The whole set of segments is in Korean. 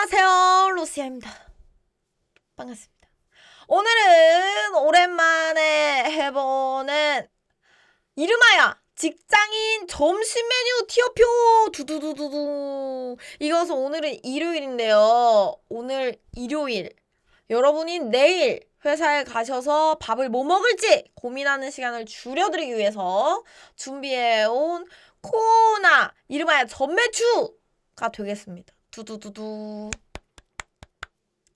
안녕하세요, 루시아입니다. 반갑습니다. 오늘은 오랜만에 해보는 이름하여 직장인 점심 메뉴 티어표 두두두두두. 이것은 오늘은 일요일인데요. 오늘 일요일 여러분이 내일 회사에 가셔서 밥을 뭐 먹을지 고민하는 시간을 줄여드리기 위해서 준비해온 코나 이름하여 전매추가 되겠습니다. 두두두두.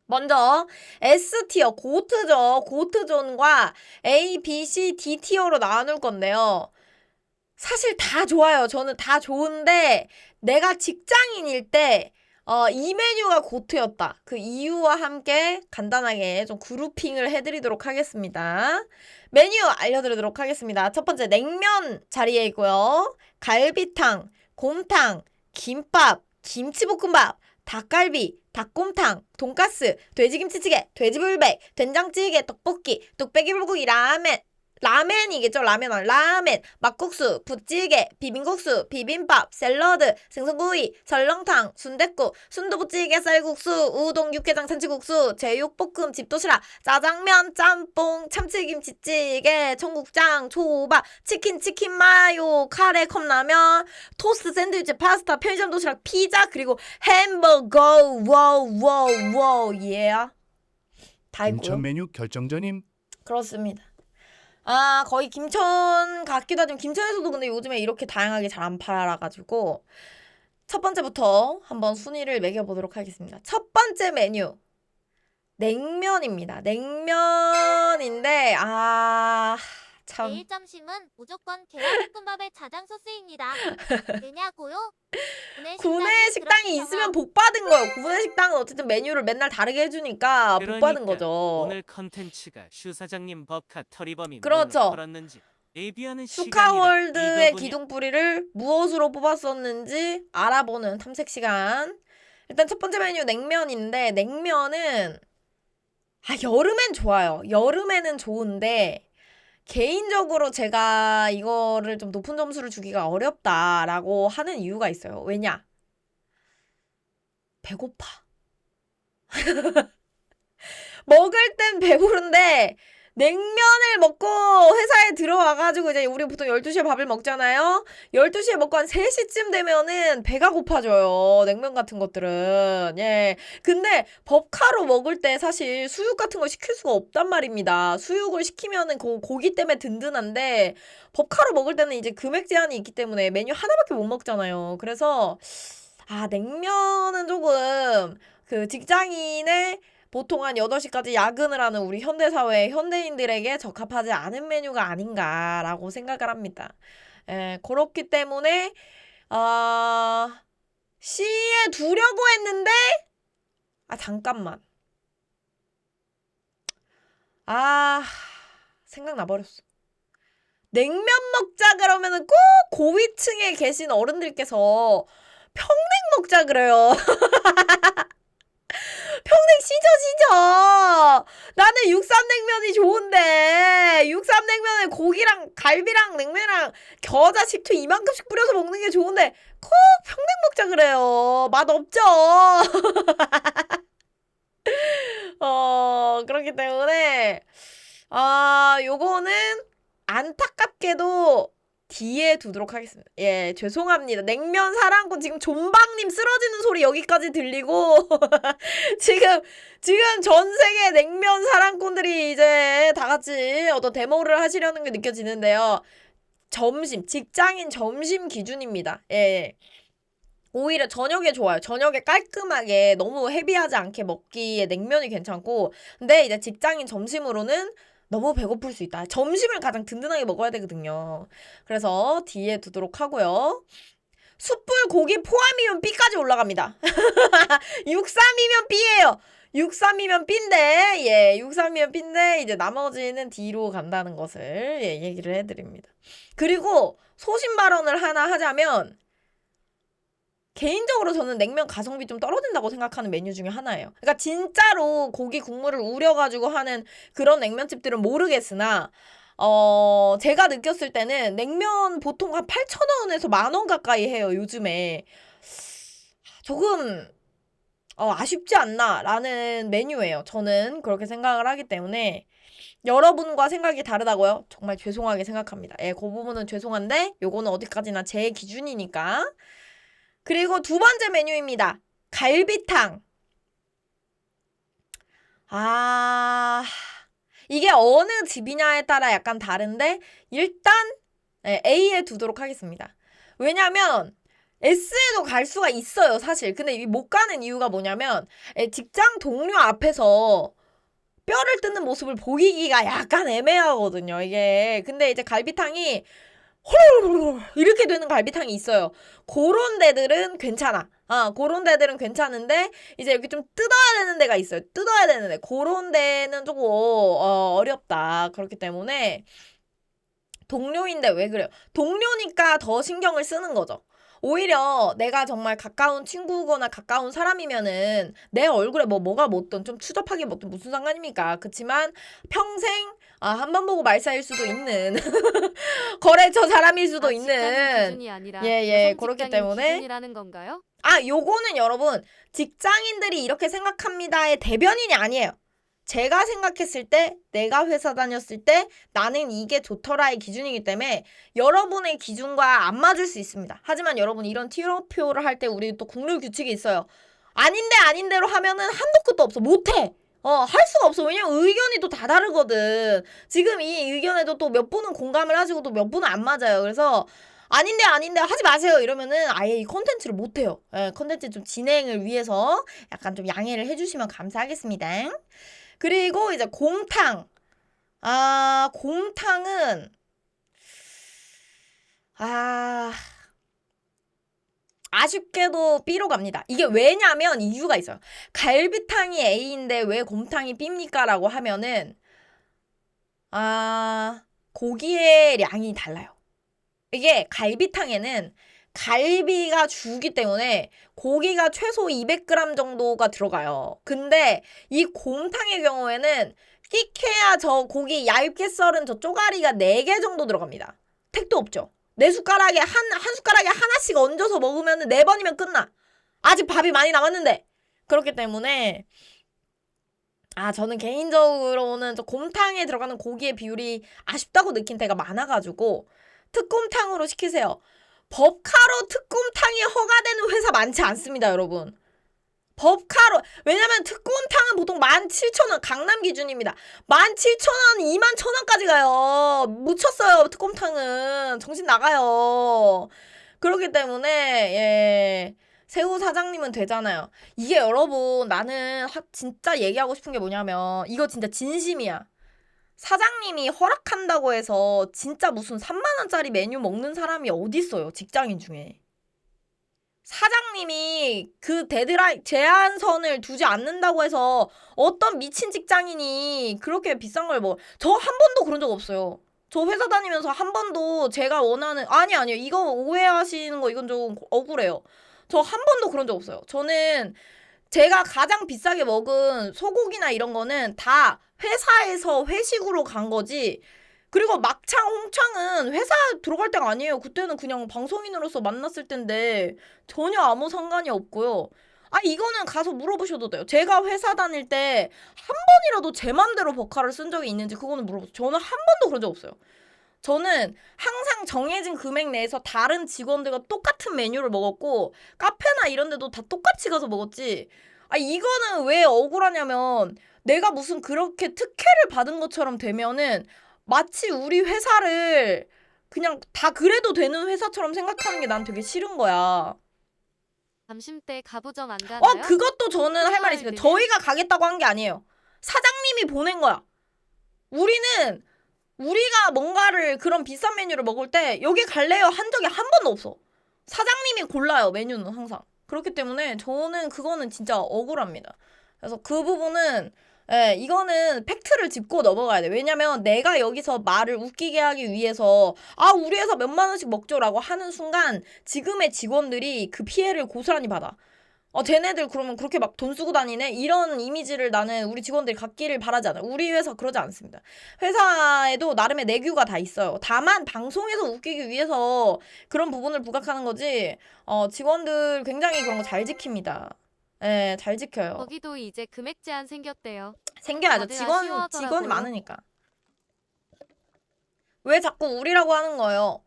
먼저 S티어 고트죠. 고트존과 A, B, C, D 티어로 나눌 건데요. 사실 다 좋아요. 저는 다 좋은데 내가 직장인일 때 이 메뉴가 고트였다. 그 이유와 함께 간단하게 좀 그룹핑을 해드리도록 하겠습니다. 메뉴 알려드리도록 하겠습니다. 첫 번째 냉면 자리에 있고요. 갈비탕, 곰탕, 김밥, 김치볶음밥, 닭갈비, 닭곰탕, 돈가스, 돼지김치찌개, 돼지불백, 된장찌개, 떡볶이, 뚝배기불고기, 라멘이겠죠? 라멘, 막국수, 부찌개, 비빔국수, 비빔밥, 샐러드, 생선구이, 설렁탕, 순댓국, 순두부찌개, 쌀국수, 우동, 육개장, 잔치국수, 제육볶음, 집도시락, 짜장면, 짬뽕, 참치김치찌개, 청국장, 초밥, 치킨 마요, 카레, 컵라면, 토스트, 샌드위치, 파스타, 편의점 도시락, 피자, 그리고 햄버거, 와우, 예. 다 있고요. 김천 메뉴 결정전임. 그렇습니다. 거의 김천 같기도 하지만 김천에서도 근데 요즘에 이렇게 다양하게 잘 안 팔아가지고 첫 번째부터 한번 순위를 매겨보도록 하겠습니다. 첫 번째 메뉴 냉면입니다. 냉면인데 참 내일 점심은 무조건 계란볶음밥에 자장 소스입니다. 왜냐고요? 구내 식당이 있으면 복 받은 거예요. 구내 식당은 어쨌든 메뉴를 맨날 다르게 해주니까 복 받은 거죠. 오늘 컨텐츠가 슈 사장님 법카 터리범이 그렇죠. 무엇을 털었는지 예비하는 슈카월드의 기둥뿌리를 무엇으로 뽑았었는지 알아보는 탐색 시간. 일단 첫 번째 메뉴 냉면인데 냉면은 여름엔 좋아요. 여름에는 좋은데 개인적으로 제가 이거를 좀 높은 점수를 주기가 어렵다라고 하는 이유가 있어요. 왜냐? 배고파. 먹을 땐 배부른데 냉면을 먹고 회사에 들어와가지고 이제 우리 보통 12시에 밥을 먹잖아요. 12시에 먹고 한 3시쯤 되면은 배가 고파져요. 냉면 같은 것들은. 예. 근데 법카로 먹을 때 사실 수육 같은 거 시킬 수가 없단 말입니다. 수육을 시키면은 고기 때문에 든든한데 법카로 먹을 때는 이제 금액 제한이 있기 때문에 메뉴 하나밖에 못 먹잖아요. 그래서 냉면은 조금 그 직장인의 보통 한 8시까지 야근을 하는 우리 현대사회 현대인들에게 적합하지 않은 메뉴가 아닌가라고 생각을 합니다. 그렇기 때문에 C에 두려고 했는데 잠깐만. 생각나 버렸어. 냉면 먹자 그러면은 꼭 고위층에 계신 어른들께서 평냉 먹자 그래요. 평냉 시저. 나는 육삼냉면이 좋은데 육삼냉면에 고기랑 갈비랑 냉면이랑 겨자 식초 이만큼씩 뿌려서 먹는 게 좋은데 꼭 평냉 먹자 그래요. 맛 없죠. 그렇기 때문에 요거는 안타깝게도 D에 두도록 하겠습니다. 예, 죄송합니다. 냉면 사랑꾼 지금 존박님 쓰러지는 소리 여기까지 들리고 지금 전 세계 냉면 사랑꾼들이 이제 다 같이 어떤 데모를 하시려는 게 느껴지는데요. 직장인 점심 기준입니다. 예. 오히려 저녁에 좋아요. 저녁에 깔끔하게 너무 헤비하지 않게 먹기에 냉면이 괜찮고 근데 이제 직장인 점심으로는 너무 배고플 수 있다. 점심을 가장 든든하게 먹어야 되거든요. 그래서 D에 두도록 하고요. 숯불 고기 포함이면 B까지 올라갑니다. 63이면 B예요. 63이면 B인데 63이면 B인데 이제 나머지는 D로 간다는 것을 얘기를 해드립니다. 그리고 소신 발언을 하나 하자면 개인적으로 저는 냉면 가성비 좀 떨어진다고 생각하는 메뉴 중에 하나예요. 그러니까 진짜로 고기 국물을 우려가지고 하는 그런 냉면집들은 모르겠으나 제가 느꼈을 때는 냉면 보통 한 8,000원에서 10,000원 가까이 해요. 요즘에. 조금 아쉽지 않나라는 메뉴예요. 저는 그렇게 생각을 하기 때문에 여러분과 생각이 다르다고요? 정말 죄송하게 생각합니다. 예, 그 부분은 죄송한데 요거는 어디까지나 제 기준이니까. 그리고 두 번째 메뉴입니다. 갈비탕. 이게 어느 집이냐에 따라 약간 다른데 일단 A에 두도록 하겠습니다. 왜냐면 S에도 갈 수가 있어요, 사실. 근데 못 가는 이유가 뭐냐면 직장 동료 앞에서 뼈를 뜯는 모습을 보이기가 약간 애매하거든요, 이게. 근데 이제 갈비탕이 홀 이렇게 되는 갈비탕이 있어요. 그런 데들은 괜찮아. 그런 데들은 괜찮은데 이제 이렇게 좀 뜯어야 되는 데가 있어요. 뜯어야 되는데 그런 데는 조금 어렵다. 그렇기 때문에 동료인데 왜 그래요? 동료니까 더 신경을 쓰는 거죠. 오히려 내가 정말 가까운 친구거나 가까운 사람이면은 내 얼굴에 뭐가 묻든 좀 추접하게 묻든 무슨 상관입니까? 그치만 평생 한 번 보고 말사일 수도 있는 거래처 사람일 수도 직장인 있는 기준이 아니라 예, 여성 그렇기 직장인 때문에 기준이라는 건가요? 요거는 여러분 직장인들이 이렇게 생각합니다의 대변인이 아니에요. 제가 생각했을 때 내가 회사 다녔을 때 나는 이게 좋더라의 기준이기 때문에 여러분의 기준과 안 맞을 수 있습니다. 하지만 여러분 이런 티오표를 할 때 우리 또 국룰 규칙이 있어요. 아닌대로 하면은 한도 끝도 없어. 못해. 할 수가 없어. 왜냐면 의견이 또 다 다르거든. 지금 이 의견에도 또 몇 분은 공감을 하시고 또 몇 분은 안 맞아요. 그래서 아닌데 하지 마세요 이러면은 아예 이 컨텐츠를 못해요. 컨텐츠 좀 진행을 위해서 약간 좀 양해를 해주시면 감사하겠습니다. 그리고 이제 곰탕. 곰탕은 아쉽게도 B로 갑니다. 이게 왜냐면 이유가 있어요. 갈비탕이 A인데 왜 곰탕이 B입니까? 라고 하면은 고기의 양이 달라요. 이게 갈비탕에는 갈비가 주기 때문에 고기가 최소 200g 정도가 들어가요. 근데 이 곰탕의 경우에는 끽해야 저 고기 얇게 썰은 저 쪼가리가 4개 정도 들어갑니다. 택도 없죠. 내 숟가락에 한 숟가락에 하나씩 얹어서 먹으면 4번이면 끝나. 아직 밥이 많이 남았는데. 그렇기 때문에 저는 개인적으로는 저 곰탕에 들어가는 고기의 비율이 아쉽다고 느낀 때가 많아가지고 특곰탕으로 시키세요. 법카로 특곰탕이 허가되는 회사 많지 않습니다, 여러분. 법카로. 왜냐면 특곰탕은 보통 17,000원, 강남 기준입니다. 17,000원, 21,000원까지 가요. 묻혔어요, 특곰탕은. 정신 나가요. 그렇기 때문에, 예. 새우 사장님은 되잖아요. 이게 여러분, 나는 진짜 얘기하고 싶은 게 뭐냐면, 이거 진짜 진심이야. 사장님이 허락한다고 해서 진짜 무슨 3만 원짜리 메뉴 먹는 사람이 어딨어요, 직장인 중에. 사장님이 그 데드라인 제한선을 두지 않는다고 해서 어떤 미친 직장인이 그렇게 비싼 걸 저 한 번도 그런 적 없어요. 저 회사 다니면서 한 번도 제가 원하는 아니요 이거 오해하시는 거 이건 좀 억울해요. 저 한 번도 그런 적 없어요. 저는 제가 가장 비싸게 먹은 소고기나 이런 거는 다 회사에서 회식으로 간 거지. 그리고 막창, 홍창은 회사 들어갈 때가 아니에요. 그때는 그냥 방송인으로서 만났을 텐데 전혀 아무 상관이 없고요. 이거는 가서 물어보셔도 돼요. 제가 회사 다닐 때 한 번이라도 제 맘대로 버카를 쓴 적이 있는지 그거는 물어보세요. 저는 한 번도 그런 적 없어요. 저는 항상 정해진 금액 내에서 다른 직원들과 똑같은 메뉴를 먹었고 카페나 이런 데도 다 똑같이 가서 먹었지. 이거는 왜 억울하냐면 내가 무슨 그렇게 특혜를 받은 것처럼 되면은 마치 우리 회사를 그냥 다 그래도 되는 회사처럼 생각하는 게 난 되게 싫은 거야. 점심 때 가부정 안 가나요? 그것도 저는 할 말이 있습니다. 저희가 가겠다고 한 게 아니에요. 사장님이 보낸 거야. 우리가 뭔가를 그런 비싼 메뉴를 먹을 때 여기 갈래요 한 적이 한 번도 없어. 사장님이 골라요, 메뉴는 항상. 그렇기 때문에 저는 그거는 진짜 억울합니다. 그래서 그 부분은 이거는 팩트를 짚고 넘어가야 돼. 왜냐면 내가 여기서 말을 웃기게 하기 위해서 우리 회사 몇만 원씩 먹죠라고 하는 순간 지금의 직원들이 그 피해를 고스란히 받아. 쟤네들 그러면 그렇게 막 돈 쓰고 다니네? 이런 이미지를 나는 우리 직원들이 갖기를 바라지 않아요. 우리 회사 그러지 않습니다. 회사에도 나름의 내규가 다 있어요. 다만 방송에서 웃기기 위해서 그런 부분을 부각하는 거지 직원들 굉장히 그런 거 잘 지킵니다. 예, 잘 지켜요. 거기도 이제 금액 제한 생겼대요. 생겨야죠. 다들 직원이 아쉬워하더라고요. 많으니까. 왜 자꾸 우리라고 하는 거예요?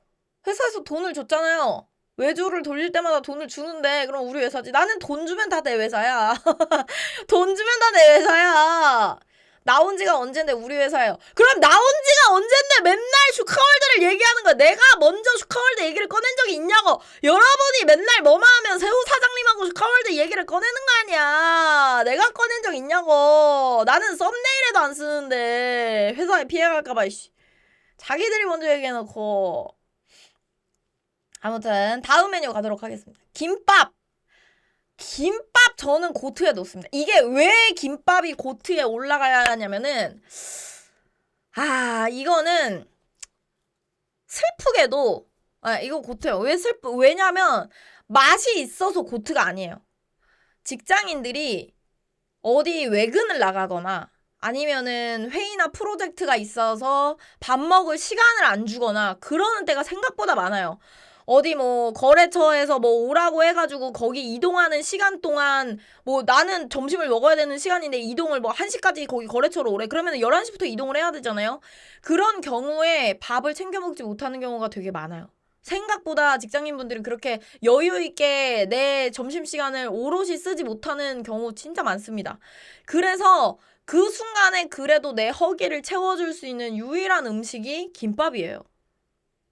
회사에서 돈을 줬잖아요. 외주를 돌릴 때마다 돈을 주는데 그럼 우리 회사지. 나는 돈 주면 다 내 회사야. 돈 주면 다 내 회사야. 나온 지가 언젠데 우리 회사예요. 그럼 나온 지가 언젠데 맨날 슈카월드를 얘기하는 거야. 내가 먼저 슈카월드 얘기를 꺼낸 적이 있냐고. 여러분이 맨날 뭐만 하면 세호 사장님하고 슈카월드 얘기를 꺼내는 거 아니야. 내가 꺼낸 적 있냐고. 나는 썸네일에도 안 쓰는데 회사에 피해갈까봐 이씨. 자기들이 먼저 얘기해놓고. 아무튼 다음 메뉴 가도록 하겠습니다. 김밥 저는 고트에 놓습니다. 이게 왜 김밥이 고트에 올라가야 하냐면은 이거는 슬프게도 이거 고트예요. 왜냐면 맛이 있어서 고트가 아니에요. 직장인들이 어디 외근을 나가거나 아니면은 회의나 프로젝트가 있어서 밥 먹을 시간을 안 주거나 그러는 때가 생각보다 많아요. 어디 뭐 거래처에서 뭐 오라고 해가지고 거기 이동하는 시간 동안 뭐 나는 점심을 먹어야 되는 시간인데 이동을 뭐 1시까지 거기 거래처로 오래. 그러면 11시부터 이동을 해야 되잖아요. 그런 경우에 밥을 챙겨 먹지 못하는 경우가 되게 많아요. 생각보다 직장인분들은 그렇게 여유 있게 내 점심시간을 오롯이 쓰지 못하는 경우 진짜 많습니다. 그래서 그 순간에 그래도 내 허기를 채워줄 수 있는 유일한 음식이 김밥이에요.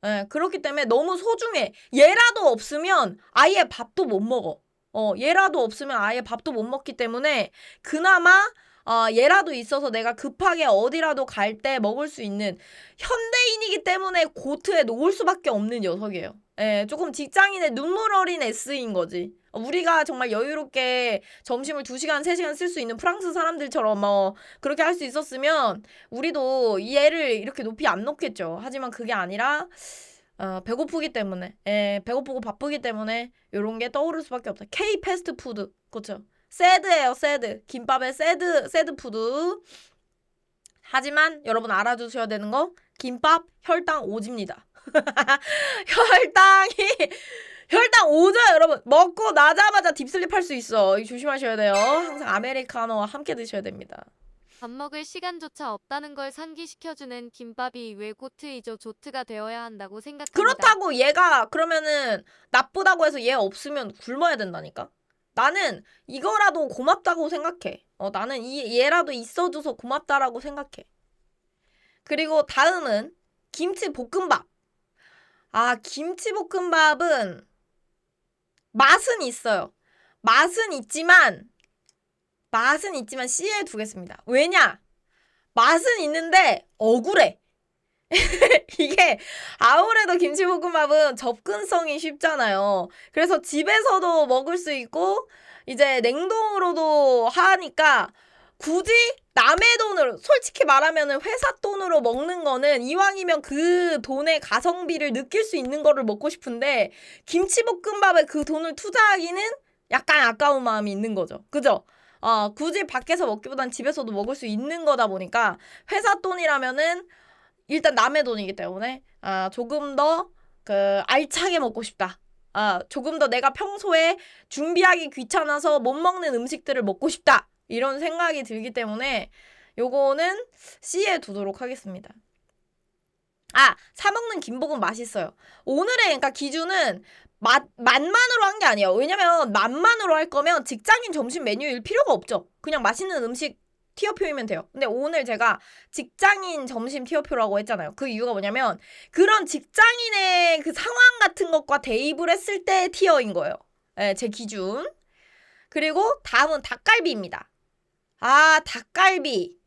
예, 그렇기 때문에 너무 소중해. 얘라도 없으면 아예 밥도 못 먹어. 얘라도 없으면 아예 밥도 못 먹기 때문에 그나마 얘라도 있어서 내가 급하게 어디라도 갈 때 먹을 수 있는 현대인이기 때문에 고트에 놓을 수밖에 없는 녀석이에요. 예, 조금 직장인의 눈물 어린 S인 거지. 우리가 정말 여유롭게 점심을 2시간, 3시간 쓸 수 있는 프랑스 사람들처럼 그렇게 할 수 있었으면 우리도 얘를 이렇게 높이 안 놓겠죠. 하지만 그게 아니라 배고프기 때문에 배고프고 바쁘기 때문에 요런 게 떠오를 수밖에 없다. K 패스트푸드 그렇죠. 새드예요. 새드. 김밥의 새드 푸드. 하지만 여러분 알아두셔야 되는 거 김밥 혈당 오집니다. 혈당 오죠 여러분. 먹고 나자마자 딥슬립 할 수 있어. 이거 조심하셔야 돼요. 항상 아메리카노와 함께 드셔야 됩니다. 밥 먹을 시간조차 없다는 걸 상기시켜주는 김밥이 왜 고트이죠? 조트가 되어야 한다고 생각합니다. 그렇다고 얘가 그러면은 나쁘다고 해서 얘 없으면 굶어야 된다니까. 나는 이거라도 고맙다고 생각해. 나는 얘라도 있어줘서 고맙다라고 생각해. 그리고 다음은 김치볶음밥. 김치볶음밥은 맛은 있어요. 맛은 있지만 C에 두겠습니다. 왜냐? 맛은 있는데 억울해. 이게 아무래도 김치볶음밥은 접근성이 쉽잖아요. 그래서 집에서도 먹을 수 있고 이제 냉동으로도 하니까 굳이 남의 돈으로 솔직히 말하면 회사 돈으로 먹는 거는 이왕이면 그 돈의 가성비를 느낄 수 있는 거를 먹고 싶은데 김치볶음밥에 그 돈을 투자하기는 약간 아까운 마음이 있는 거죠. 그죠? 굳이 밖에서 먹기보단 집에서도 먹을 수 있는 거다 보니까 회사 돈이라면은 일단 남의 돈이기 때문에 조금 더 알차게 먹고 싶다. 조금 더 내가 평소에 준비하기 귀찮아서 못 먹는 음식들을 먹고 싶다. 이런 생각이 들기 때문에 요거는 C에 두도록 하겠습니다. 사 먹는 김복은 맛있어요. 오늘의 그러니까 기준은 맛만으로 한 게 아니에요. 왜냐면 맛만으로 할 거면 직장인 점심 메뉴일 필요가 없죠. 그냥 맛있는 음식 티어표이면 돼요. 근데 오늘 제가 직장인 점심 티어표라고 했잖아요. 그 이유가 뭐냐면 그런 직장인의 그 상황 같은 것과 대입을 했을 때 티어인 거예요. 제 기준. 그리고 다음은 닭갈비입니다. 닭갈비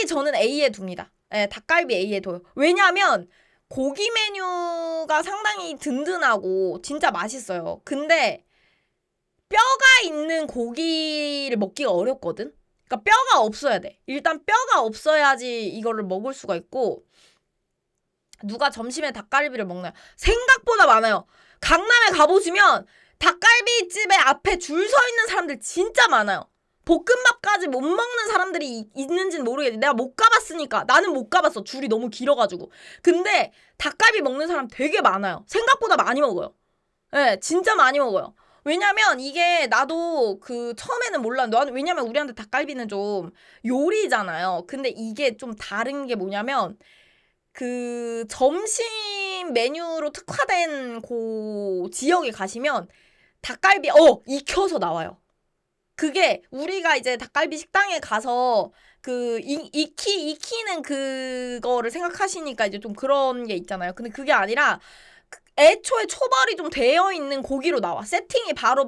저는 A에 둡니다. 닭갈비 A에 둬요. 왜냐면 고기 메뉴가 상당히 든든하고 진짜 맛있어요. 근데 뼈가 있는 고기를 먹기가 어렵거든. 그러니까 뼈가 없어야 돼. 일단 뼈가 없어야지 이거를 먹을 수가 있고. 누가 점심에 닭갈비를 먹나요? 생각보다 많아요. 강남에 가보시면 닭갈비집에 앞에 줄 서 있는 사람들 진짜 많아요. 볶음밥까지 못 먹는 사람들이 있는지는 모르겠는데 내가 못 가봤으니까. 나는 못 가봤어. 줄이 너무 길어가지고. 근데 닭갈비 먹는 사람 되게 많아요. 생각보다 많이 먹어요. 진짜 많이 먹어요. 왜냐면 이게 나도 그 처음에는 몰랐는데 왜냐면 우리한테 닭갈비는 좀 요리잖아요. 근데 이게 좀 다른 게 뭐냐면 그 점심 메뉴로 특화된 그 지역에 가시면 닭갈비 익혀서 나와요. 그게 우리가 이제 닭갈비 식당에 가서 그 익히는 그거를 생각하시니까 이제 좀 그런 게 있잖아요. 근데 그게 아니라 애초에 초벌이 좀 되어 있는 고기로 나와. 세팅이 바로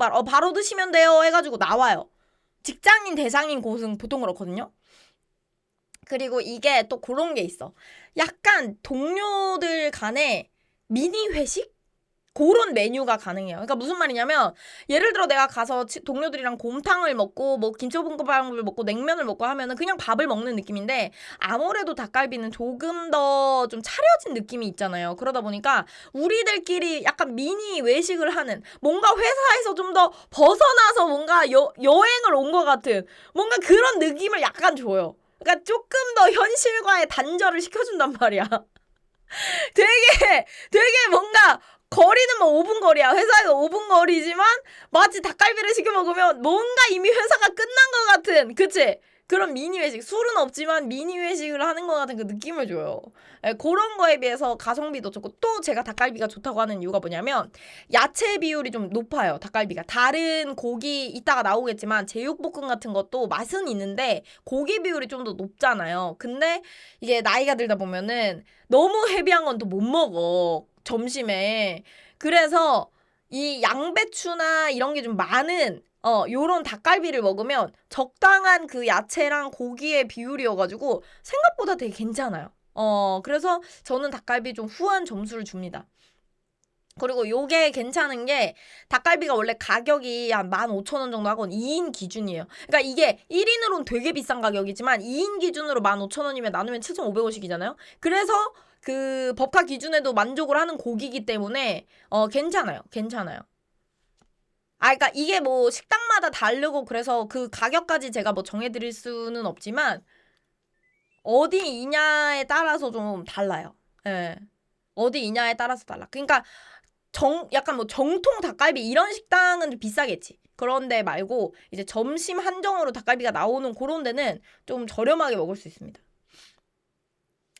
드시면 돼요 해가지고 나와요. 직장인 대상인 곳은 보통 그렇거든요. 그리고 이게 또 그런 게 있어. 약간 동료들 간에 미니 회식? 그런 메뉴가 가능해요. 그러니까 무슨 말이냐면 예를 들어 내가 가서 동료들이랑 곰탕을 먹고 뭐 김치볶음밥을 먹고 냉면을 먹고 하면은 그냥 밥을 먹는 느낌인데 아무래도 닭갈비는 조금 더 좀 차려진 느낌이 있잖아요. 그러다 보니까 우리들끼리 약간 미니 외식을 하는 뭔가 회사에서 좀 더 벗어나서 뭔가 여행을 온 것 같은 뭔가 그런 느낌을 약간 줘요. 그러니까 조금 더 현실과의 단절을 시켜준단 말이야. 되게 뭔가 거리는 뭐 5분 거리야. 회사에서 5분 거리지만 마치 닭갈비를 시켜 먹으면 뭔가 이미 회사가 끝난 것 같은, 그치? 그런 미니 회식. 술은 없지만 미니 회식을 하는 것 같은 그 느낌을 줘요. 그런 거에 비해서 가성비도 좋고 또 제가 닭갈비가 좋다고 하는 이유가 뭐냐면 야채 비율이 좀 높아요. 닭갈비가. 다른 고기 이따가 나오겠지만 제육볶음 같은 것도 맛은 있는데 고기 비율이 좀 더 높잖아요. 근데 이게 나이가 들다 보면은 너무 헤비한 건 또 못 먹어. 점심에. 그래서 이 양배추나 이런 게 좀 많은 요런 닭갈비를 먹으면 적당한 그 야채랑 고기의 비율이어가지고 생각보다 되게 괜찮아요. 그래서 저는 닭갈비 좀 후한 점수를 줍니다. 그리고 요게 괜찮은 게 닭갈비가 원래 가격이 한 15,000원 정도 하고 2인 기준이에요. 그러니까 이게 1인으로는 되게 비싼 가격이지만 2인 기준으로 15,000원이면 나누면 7,500원씩이잖아요. 그래서 그 법카 기준에도 만족을 하는 고기이기 때문에 괜찮아요. 그러니까 이게 뭐 식당마다 다르고 그래서 그 가격까지 제가 뭐 정해드릴 수는 없지만 어디이냐에 따라서 좀 달라요. 예. 어디이냐에 따라서 달라. 그러니까 약간 뭐 정통 닭갈비 이런 식당은 좀 비싸겠지. 그런데 말고 이제 점심 한정으로 닭갈비가 나오는 그런 데는 좀 저렴하게 먹을 수 있습니다.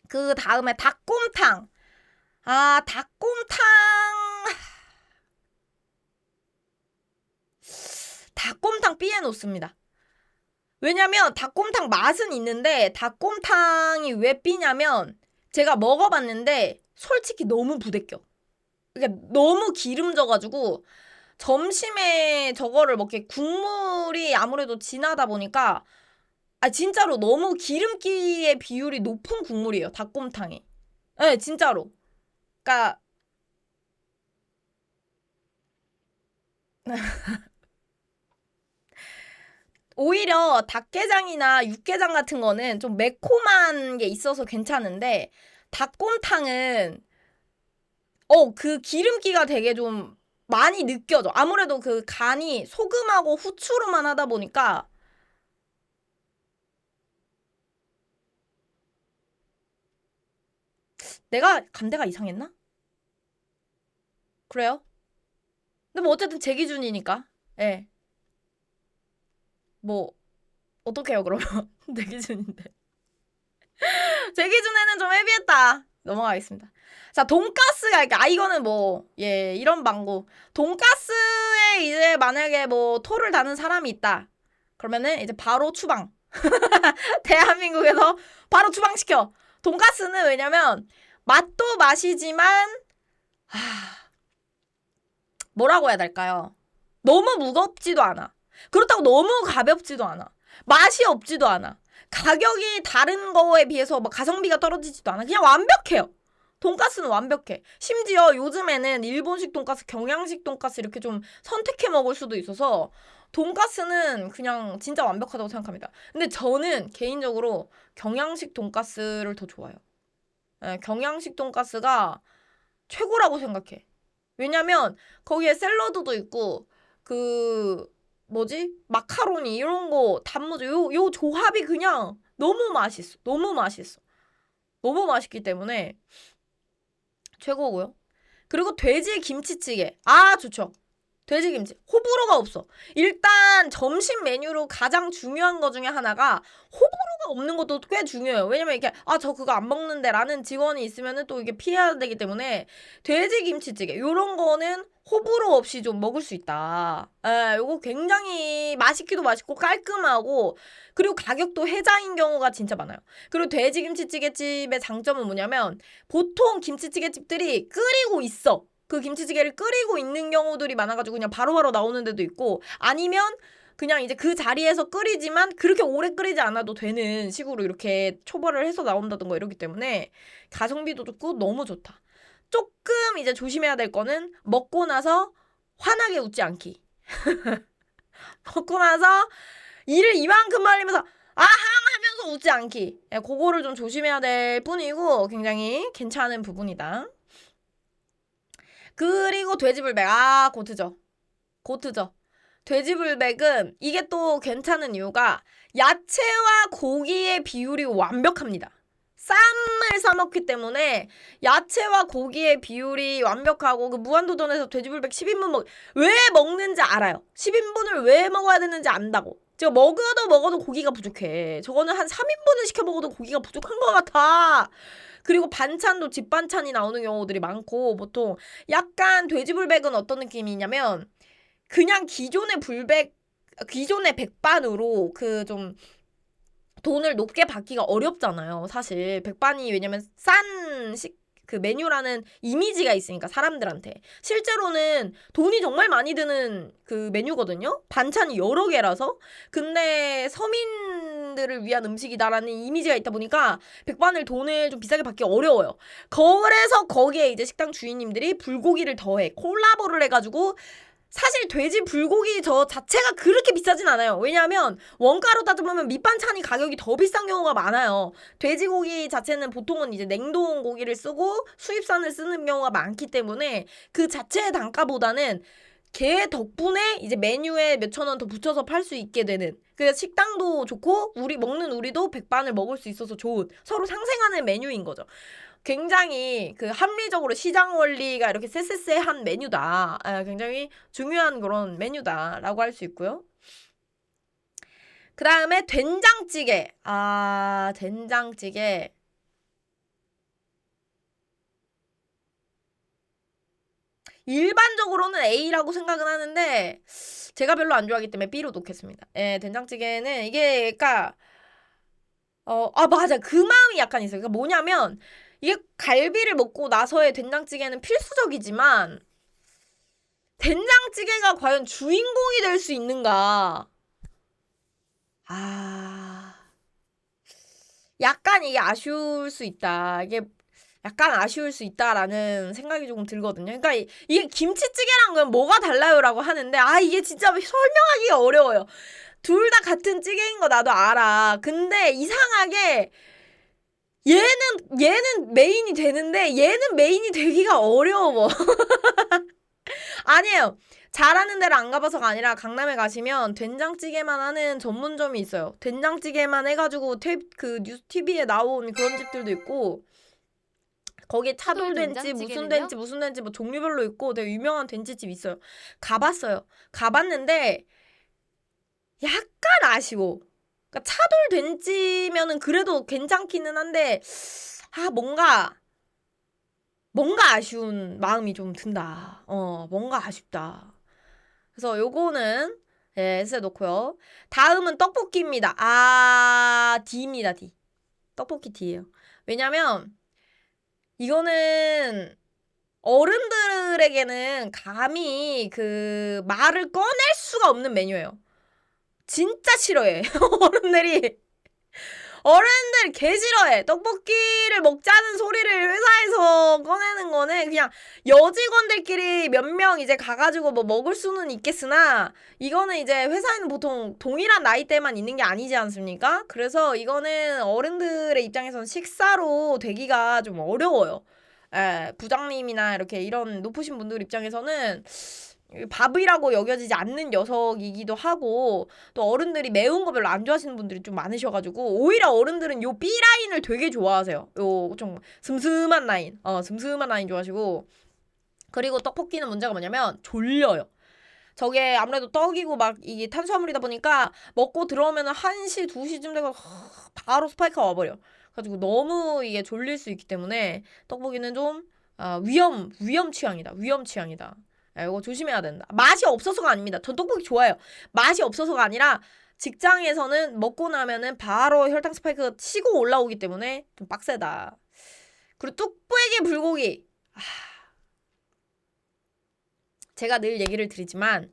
그 다음에 닭곰탕. 닭곰탕 삐에 놓습니다. 왜냐면 닭곰탕 맛은 있는데 닭곰탕이 왜 삐냐면 제가 먹어봤는데 솔직히 너무 부대껴. 그러니까 너무 기름져가지고 점심에 저거를 먹게 국물이 아무래도 진하다 보니까 진짜로 너무 기름기의 비율이 높은 국물이에요. 닭곰탕이. 네, 진짜로. 그러니까 오히려 닭게장이나 육개장 같은 거는 좀 매콤한 게 있어서 괜찮은데 닭곰탕은 그 기름기가 되게 좀 많이 느껴져. 아무래도 그 간이 소금하고 후추로만 하다 보니까 내가 감대가 이상했나? 그래요? 근데 뭐 어쨌든 제 기준이니까. 예. 뭐 어떡해요 그러면. 내 기준인데. 제 기준에는 좀 헤비했다. 넘어가겠습니다. 자, 돈가스가 이거는 뭐 이런 방구. 돈가스에 이제 만약에 뭐 토를 다는 사람이 있다. 그러면은 이제 바로 추방. 대한민국에서 바로 추방시켜. 돈가스는 왜냐면 맛도 맛이지만 뭐라고 해야 될까요? 너무 무겁지도 않아. 그렇다고 너무 가볍지도 않아. 맛이 없지도 않아. 가격이 다른 거에 비해서 막 가성비가 떨어지지도 않아. 그냥 완벽해요. 돈가스는 완벽해. 심지어 요즘에는 일본식 돈가스, 경양식 돈가스 이렇게 좀 선택해 먹을 수도 있어서 돈가스는 그냥 진짜 완벽하다고 생각합니다. 근데 저는 개인적으로 경양식 돈가스를 더 좋아해요. 경양식 돈가스가 최고라고 생각해. 왜냐면 거기에 샐러드도 있고 그 뭐지? 마카로니 이런 거 단무지 요 조합이 그냥 너무 맛있어. 너무 맛있기 때문에 최고고요. 그리고 돼지 김치찌개. 좋죠. 돼지김치. 호불호가 없어. 일단 점심 메뉴로 가장 중요한 것 중에 하나가 호불호가 없는 것도 꽤 중요해요. 왜냐면 이렇게 저 그거 안 먹는데 라는 직원이 있으면은 또 이게 피해야 되기 때문에 돼지김치찌개 요런 거는 호불호 없이 좀 먹을 수 있다. 요거 굉장히 맛있기도 맛있고 깔끔하고 그리고 가격도 혜자인 경우가 진짜 많아요. 그리고 돼지김치찌개집의 장점은 뭐냐면 보통 김치찌개집들이 끓이고 있어. 그 김치찌개를 끓이고 있는 경우들이 많아가지고 그냥 바로바로 나오는 데도 있고 아니면 그냥 이제 그 자리에서 끓이지만 그렇게 오래 끓이지 않아도 되는 식으로 이렇게 초벌을 해서 나온다던가 이러기 때문에 가성비도 좋고 너무 좋다. 조금 이제 조심해야 될 거는 먹고 나서 환하게 웃지 않기. 먹고 나서 이를 이만큼 말리면서 아항 하면서 웃지 않기. 그거를 좀 조심해야 될 뿐이고 굉장히 괜찮은 부분이다. 그리고 돼지불백. 고트죠. 돼지불백은 이게 또 괜찮은 이유가 야채와 고기의 비율이 완벽합니다. 쌈을 싸먹기 때문에 야채와 고기의 비율이 완벽하고 그 무한도전에서 돼지불백 10인분 왜 먹는지 알아요. 10인분을 왜 먹어야 되는지 안다고. 제가 먹어도 고기가 부족해. 저거는 한 3인분을 시켜 먹어도 고기가 부족한 것 같아. 그리고 반찬도 집반찬이 나오는 경우들이 많고 보통 약간 돼지불백은 어떤 느낌이냐면 그냥 기존의 백반으로 그 좀 돈을 높게 받기가 어렵잖아요. 사실 백반이 왜냐면 그 메뉴라는 이미지가 있으니까 사람들한테 실제로는 돈이 정말 많이 드는 그 메뉴거든요. 반찬이 여러 개라서. 근데 서민들을 위한 음식이다라는 이미지가 있다 보니까 백반을 돈을 좀 비싸게 받기 어려워요. 그래서 거기에 이제 식당 주인님들이 불고기를 더해 콜라보를 해가지고 사실 돼지 불고기 저 자체가 그렇게 비싸진 않아요. 왜냐하면 원가로 따져보면 밑반찬이 가격이 더 비싼 경우가 많아요. 돼지고기 자체는 보통은 이제 냉동 고기를 쓰고 수입산을 쓰는 경우가 많기 때문에 그 자체의 단가보다는 걔 덕분에 이제 메뉴에 몇천 원 더 붙여서 팔 수 있게 되는 그래서 식당도 좋고 우리도 백반을 먹을 수 있어서 좋은 서로 상생하는 메뉴인 거죠. 굉장히 그 합리적으로 시장 원리가 이렇게 쎄쎄쎄한 메뉴다. 굉장히 중요한 그런 메뉴다라고 할 수 있고요. 그 다음에 된장찌개. 된장찌개. 일반적으로는 A라고 생각은 하는데 제가 별로 안 좋아하기 때문에 B로 놓겠습니다. 된장찌개는 이게 그러니까 맞아. 그 마음이 약간 있어요. 그러니까 뭐냐면 이게 갈비를 먹고 나서의 된장찌개는 필수적이지만 된장찌개가 과연 주인공이 될 수 있는가? 약간 이게 아쉬울 수 있다. 이게 약간 아쉬울 수 있다라는 생각이 조금 들거든요. 그러니까 이게 김치찌개랑 그럼 뭐가 달라요라고 하는데 이게 진짜 설명하기가 어려워요. 둘 다 같은 찌개인 거 나도 알아. 근데 이상하게 얘는 메인이 되는데 얘는 메인이 되기가 어려워. 아니에요. 잘하는 데를 안 가봐서가 아니라 강남에 가시면 된장찌개만 하는 전문점이 있어요. 된장찌개만 해가지고 그 뉴스 TV에 나온 그런 집들도 있고 거기에 차돌된지 무슨 된지 뭐 종류별로 있고 되게 유명한 된지집 있어요. 가봤어요. 가봤는데 약간 아쉬워. 그러니까 차돌된지면은 그래도 괜찮기는 한데 뭔가 아쉬운 마음이 좀 든다. 뭔가 아쉽다. 그래서 요거는 S에 놓고요. 다음은 떡볶이입니다. D입니다. D. 떡볶이 D예요. 왜냐면 이거는 어른들에게는 감히 그 말을 꺼낼 수가 없는 메뉴예요. 진짜 싫어해. 어른들 개 싫어해. 떡볶이를 먹자는 소리를 회사에서 꺼내는 거는 그냥 여직원들끼리 몇 명 이제 가가지고 뭐 먹을 수는 있겠으나 이거는 이제 회사에는 보통 동일한 나이대만 있는 게 아니지 않습니까? 그래서 이거는 어른들의 입장에서는 식사로 되기가 좀 어려워요. 부장님이나 이렇게 이런 높으신 분들 입장에서는 밥이라고 여겨지지 않는 녀석이기도 하고 또 어른들이 매운 거 별로 안 좋아하시는 분들이 좀 많으셔가지고 오히려 어른들은 요 B라인을 되게 좋아하세요. 요 좀 슴슴한 라인 좋아하시고 그리고 떡볶이는 문제가 뭐냐면 졸려요. 저게 아무래도 떡이고 막 이게 탄수화물이다 보니까 먹고 들어오면은 1시, 2시쯤 되고 바로 스파이크가 와버려. 그래가지고 너무 이게 졸릴 수 있기 때문에 떡볶이는 좀 위험 취향이다. 위험 취향이다. 이거 조심해야 된다. 맛이 없어서가 아닙니다. 전 떡볶이 좋아해요. 맛이 없어서가 아니라 직장에서는 먹고 나면은 바로 혈당 스파이크가 치고 올라오기 때문에 좀 빡세다. 그리고 뚝배기 불고기. 제가 늘 얘기를 드리지만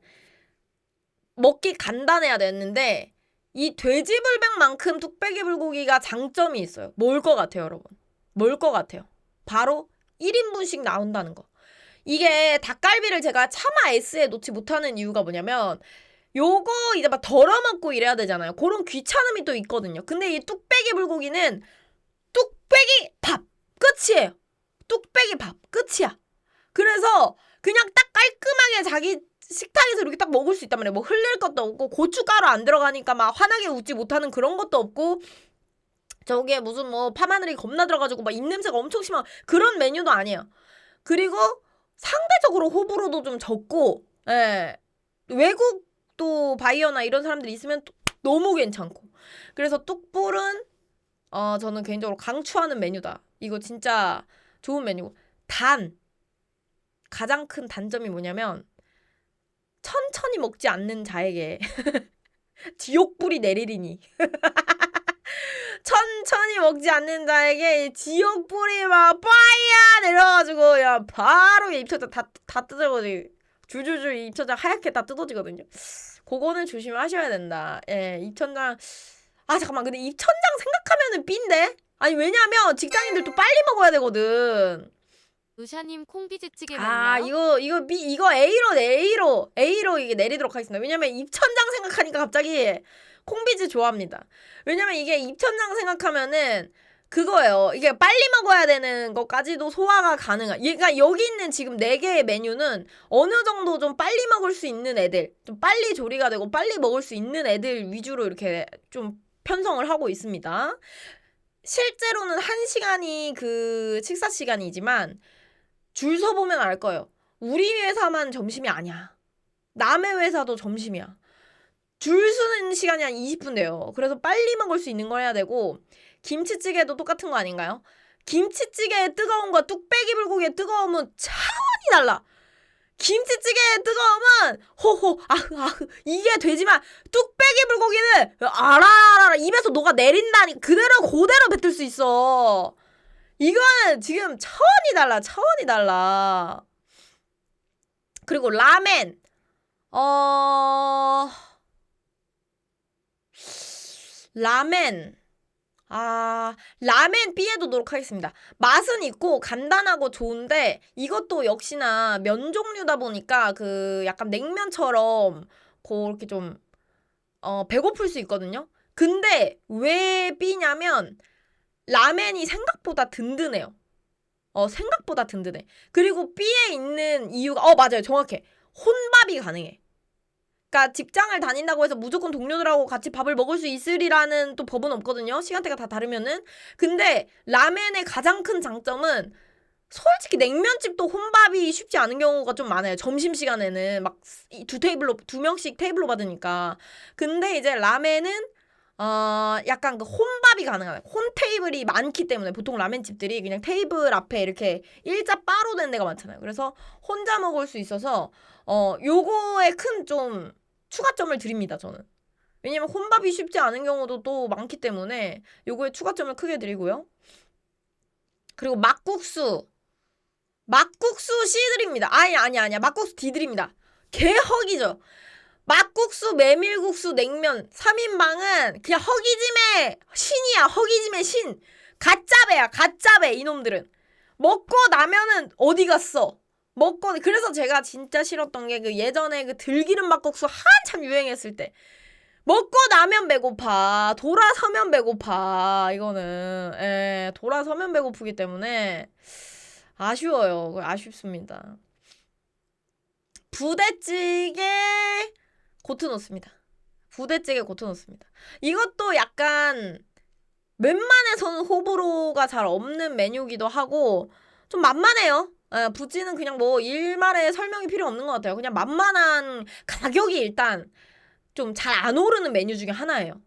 먹기 간단해야 되는데 이 돼지불백만큼 뚝배기 불고기가 장점이 있어요. 뭘 것 같아요, 여러분? 뭘 것 같아요? 바로 1인분씩 나온다는 거. 이게 닭갈비를 제가 차마 S에 놓지 못하는 이유가 뭐냐면 요거 이제 막 덜어먹고 이래야 되잖아요. 그런 귀찮음이 또 있거든요. 근데 이 뚝배기 불고기는 뚝배기 밥 끝이에요. 뚝배기 밥 끝이야. 그래서 그냥 딱 깔끔하게 자기 식탁에서 이렇게 딱 먹을 수 있단 말이에요. 뭐 흘릴 것도 없고 고춧가루 안 들어가니까 막 환하게 웃지 못하는 그런 것도 없고 저게 무슨 뭐 파마늘이 겁나 들어가지고 막 입냄새가 엄청 심한 그런 메뉴도 아니에요. 그리고 상대적으로 호불호도 좀 적고 외국도 바이어나 이런 사람들이 있으면 너무 괜찮고 그래서 뚝불은 저는 개인적으로 강추하는 메뉴다. 이거 진짜 좋은 메뉴고 가장 큰 단점이 뭐냐면 천천히 먹지 않는 자에게 지옥불이 내리리니 천천히 먹지 않는 자에게 지옥불이 막 빠이야 내려가지고 야 바로 입천장 다 뜯어지고 줄줄줄 입천장 하얗게 다 뜯어지거든요. 그거는 조심하셔야 된다. 예, 입천장 잠깐만 근데 입천장 생각하면은 B인데? 아니 왜냐면 직장인들도 빨리 먹어야 되거든. 루샤님 콩비지찌개 맞나요? 이거 A로 이게 내리도록 하겠습니다. 왜냐면 입천장 생각하니까 갑자기 콩비지 좋아합니다. 왜냐면 이게 입천장 생각하면은 그거예요. 이게 빨리 먹어야 되는 것까지도 소화가 가능한. 그러니까 여기 있는 지금 4개의 메뉴는 어느 정도 좀 빨리 먹을 수 있는 애들, 좀 빨리 조리가 되고 빨리 먹을 수 있는 애들 위주로 이렇게 좀 편성을 하고 있습니다. 실제로는 1시간이 그 식사 시간이지만 줄 서보면 알 거예요. 우리 회사만 점심이 아니야. 남의 회사도 점심이야. 줄 서는 시간이 한 20분 돼요. 그래서 빨리 먹을 수 있는 걸 해야 되고 김치찌개도 똑같은 거 아닌가요? 김치찌개의 뜨거움과 뚝배기 불고기의 뜨거움은 차원이 달라. 김치찌개의 뜨거움은 호호 이게 되지만 뚝배기 불고기는 알아 입에서 녹아 내린다니 그대로 뱉을 수 있어. 이거는 지금 차원이 달라. 그리고 라멘. 라멘 B에 두도록 하겠습니다. 맛은 있고 간단하고 좋은데 이것도 역시나 면 종류다 보니까 그 약간 냉면처럼 그렇게 좀 배고플 수 있거든요. 근데 왜 B냐면 라멘이 생각보다 든든해요. 생각보다 든든해. 그리고 B에 있는 이유가 맞아요. 정확해. 혼밥이 가능해. 그러니까 직장을 다닌다고 해서 무조건 동료들하고 같이 밥을 먹을 수 있으리라는 또 법은 없거든요. 시간대가 다 다르면은. 근데 라멘의 가장 큰 장점은 솔직히 냉면집도 혼밥이 쉽지 않은 경우가 좀 많아요. 점심시간에는 막 2명씩 테이블로 받으니까. 근데 이제 라멘은 약간 그 혼밥이 가능하다. 혼 테이블이 많기 때문에 보통 라멘집들이 그냥 테이블 앞에 이렇게 일자 바로 된 데가 많잖아요. 그래서 혼자 먹을 수 있어서 요거에 큰 좀 추가점을 드립니다, 저는. 왜냐면 혼밥이 쉽지 않은 경우도 또 많기 때문에 요거에 추가점을 크게 드리고요. 그리고 막국수 C 드립니다. 아니야. 막국수 D 드립니다. 개허기죠. 막국수, 메밀국수, 냉면 3인방은 그냥 허기짐의 신이야. 허기짐의 신. 가짜배 이놈들은. 먹고 나면은 어디 갔어? 그래서 제가 진짜 싫었던 게 그 예전에 그 들기름 막국수 한참 유행했을 때 먹고 나면 배고파. 돌아서면 배고파. 이거는 돌아서면 배고프기 때문에 아쉬워요. 아쉽습니다. 부대찌개 고트 넣습니다. 이것도 약간 웬만해서는 호불호가 잘 없는 메뉴기도 하고 좀 만만해요. 부찌는 그냥 뭐 일말에 설명이 필요 없는 것 같아요. 그냥 만만한 가격이 일단 좀 잘 안 오르는 메뉴 중에 하나예요.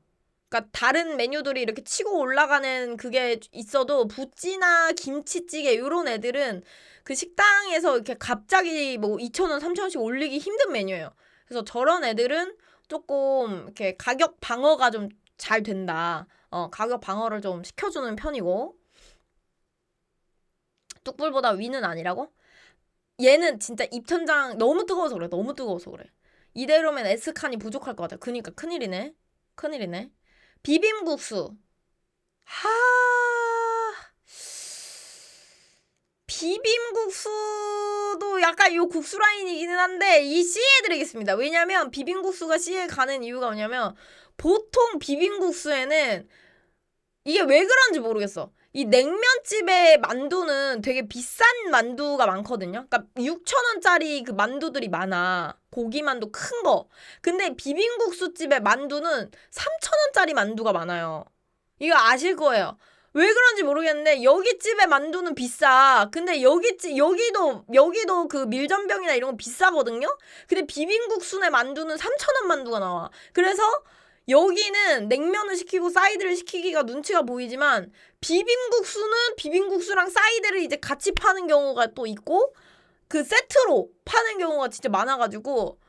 그러니까 다른 메뉴들이 이렇게 치고 올라가는 그게 있어도 부찌나 김치찌개 이런 애들은 그 식당에서 이렇게 갑자기 뭐 2,000원, 3,000원씩 올리기 힘든 메뉴예요. 그래서 저런 애들은 조금 이렇게 가격 방어가 좀 잘 된다. 가격 방어를 좀 시켜주는 편이고. 뚝불보다 위는 아니라고? 얘는 진짜 입천장 너무 뜨거워서 그래. 너무 뜨거워서 그래. 이대로면 S칸이 부족할 것 같아. 그니까 큰일이네. 큰일이네. 비빔국수. 하. 비빔국수도 약간 요 국수 라인이기는 한데 이 C에 드리겠습니다. 왜냐면 비빔국수가 C에 가는 이유가 뭐냐면 보통 비빔국수에는 이게 왜 그런지 모르겠어. 이 냉면집의 만두는 되게 비싼 만두가 많거든요. 그러니까 6,000원짜리 그 만두들이 많아. 고기 만두 큰 거. 근데 비빔국수 집의 만두는 3,000원짜리 만두가 많아요. 이거 아실 거예요. 왜 그런지 모르겠는데 여기 집의 만두는 비싸. 근데 여기도 그 밀전병이나 이런 거 비싸거든요. 근데 비빔국수네 만두는 3,000원 만두가 나와. 그래서 여기는 냉면을 시키고 사이드를 시키기가 눈치가 보이지만 비빔국수는 비빔국수랑 사이드를 이제 같이 파는 경우가 또 있고 그 세트로 파는 경우가 진짜 많아가지고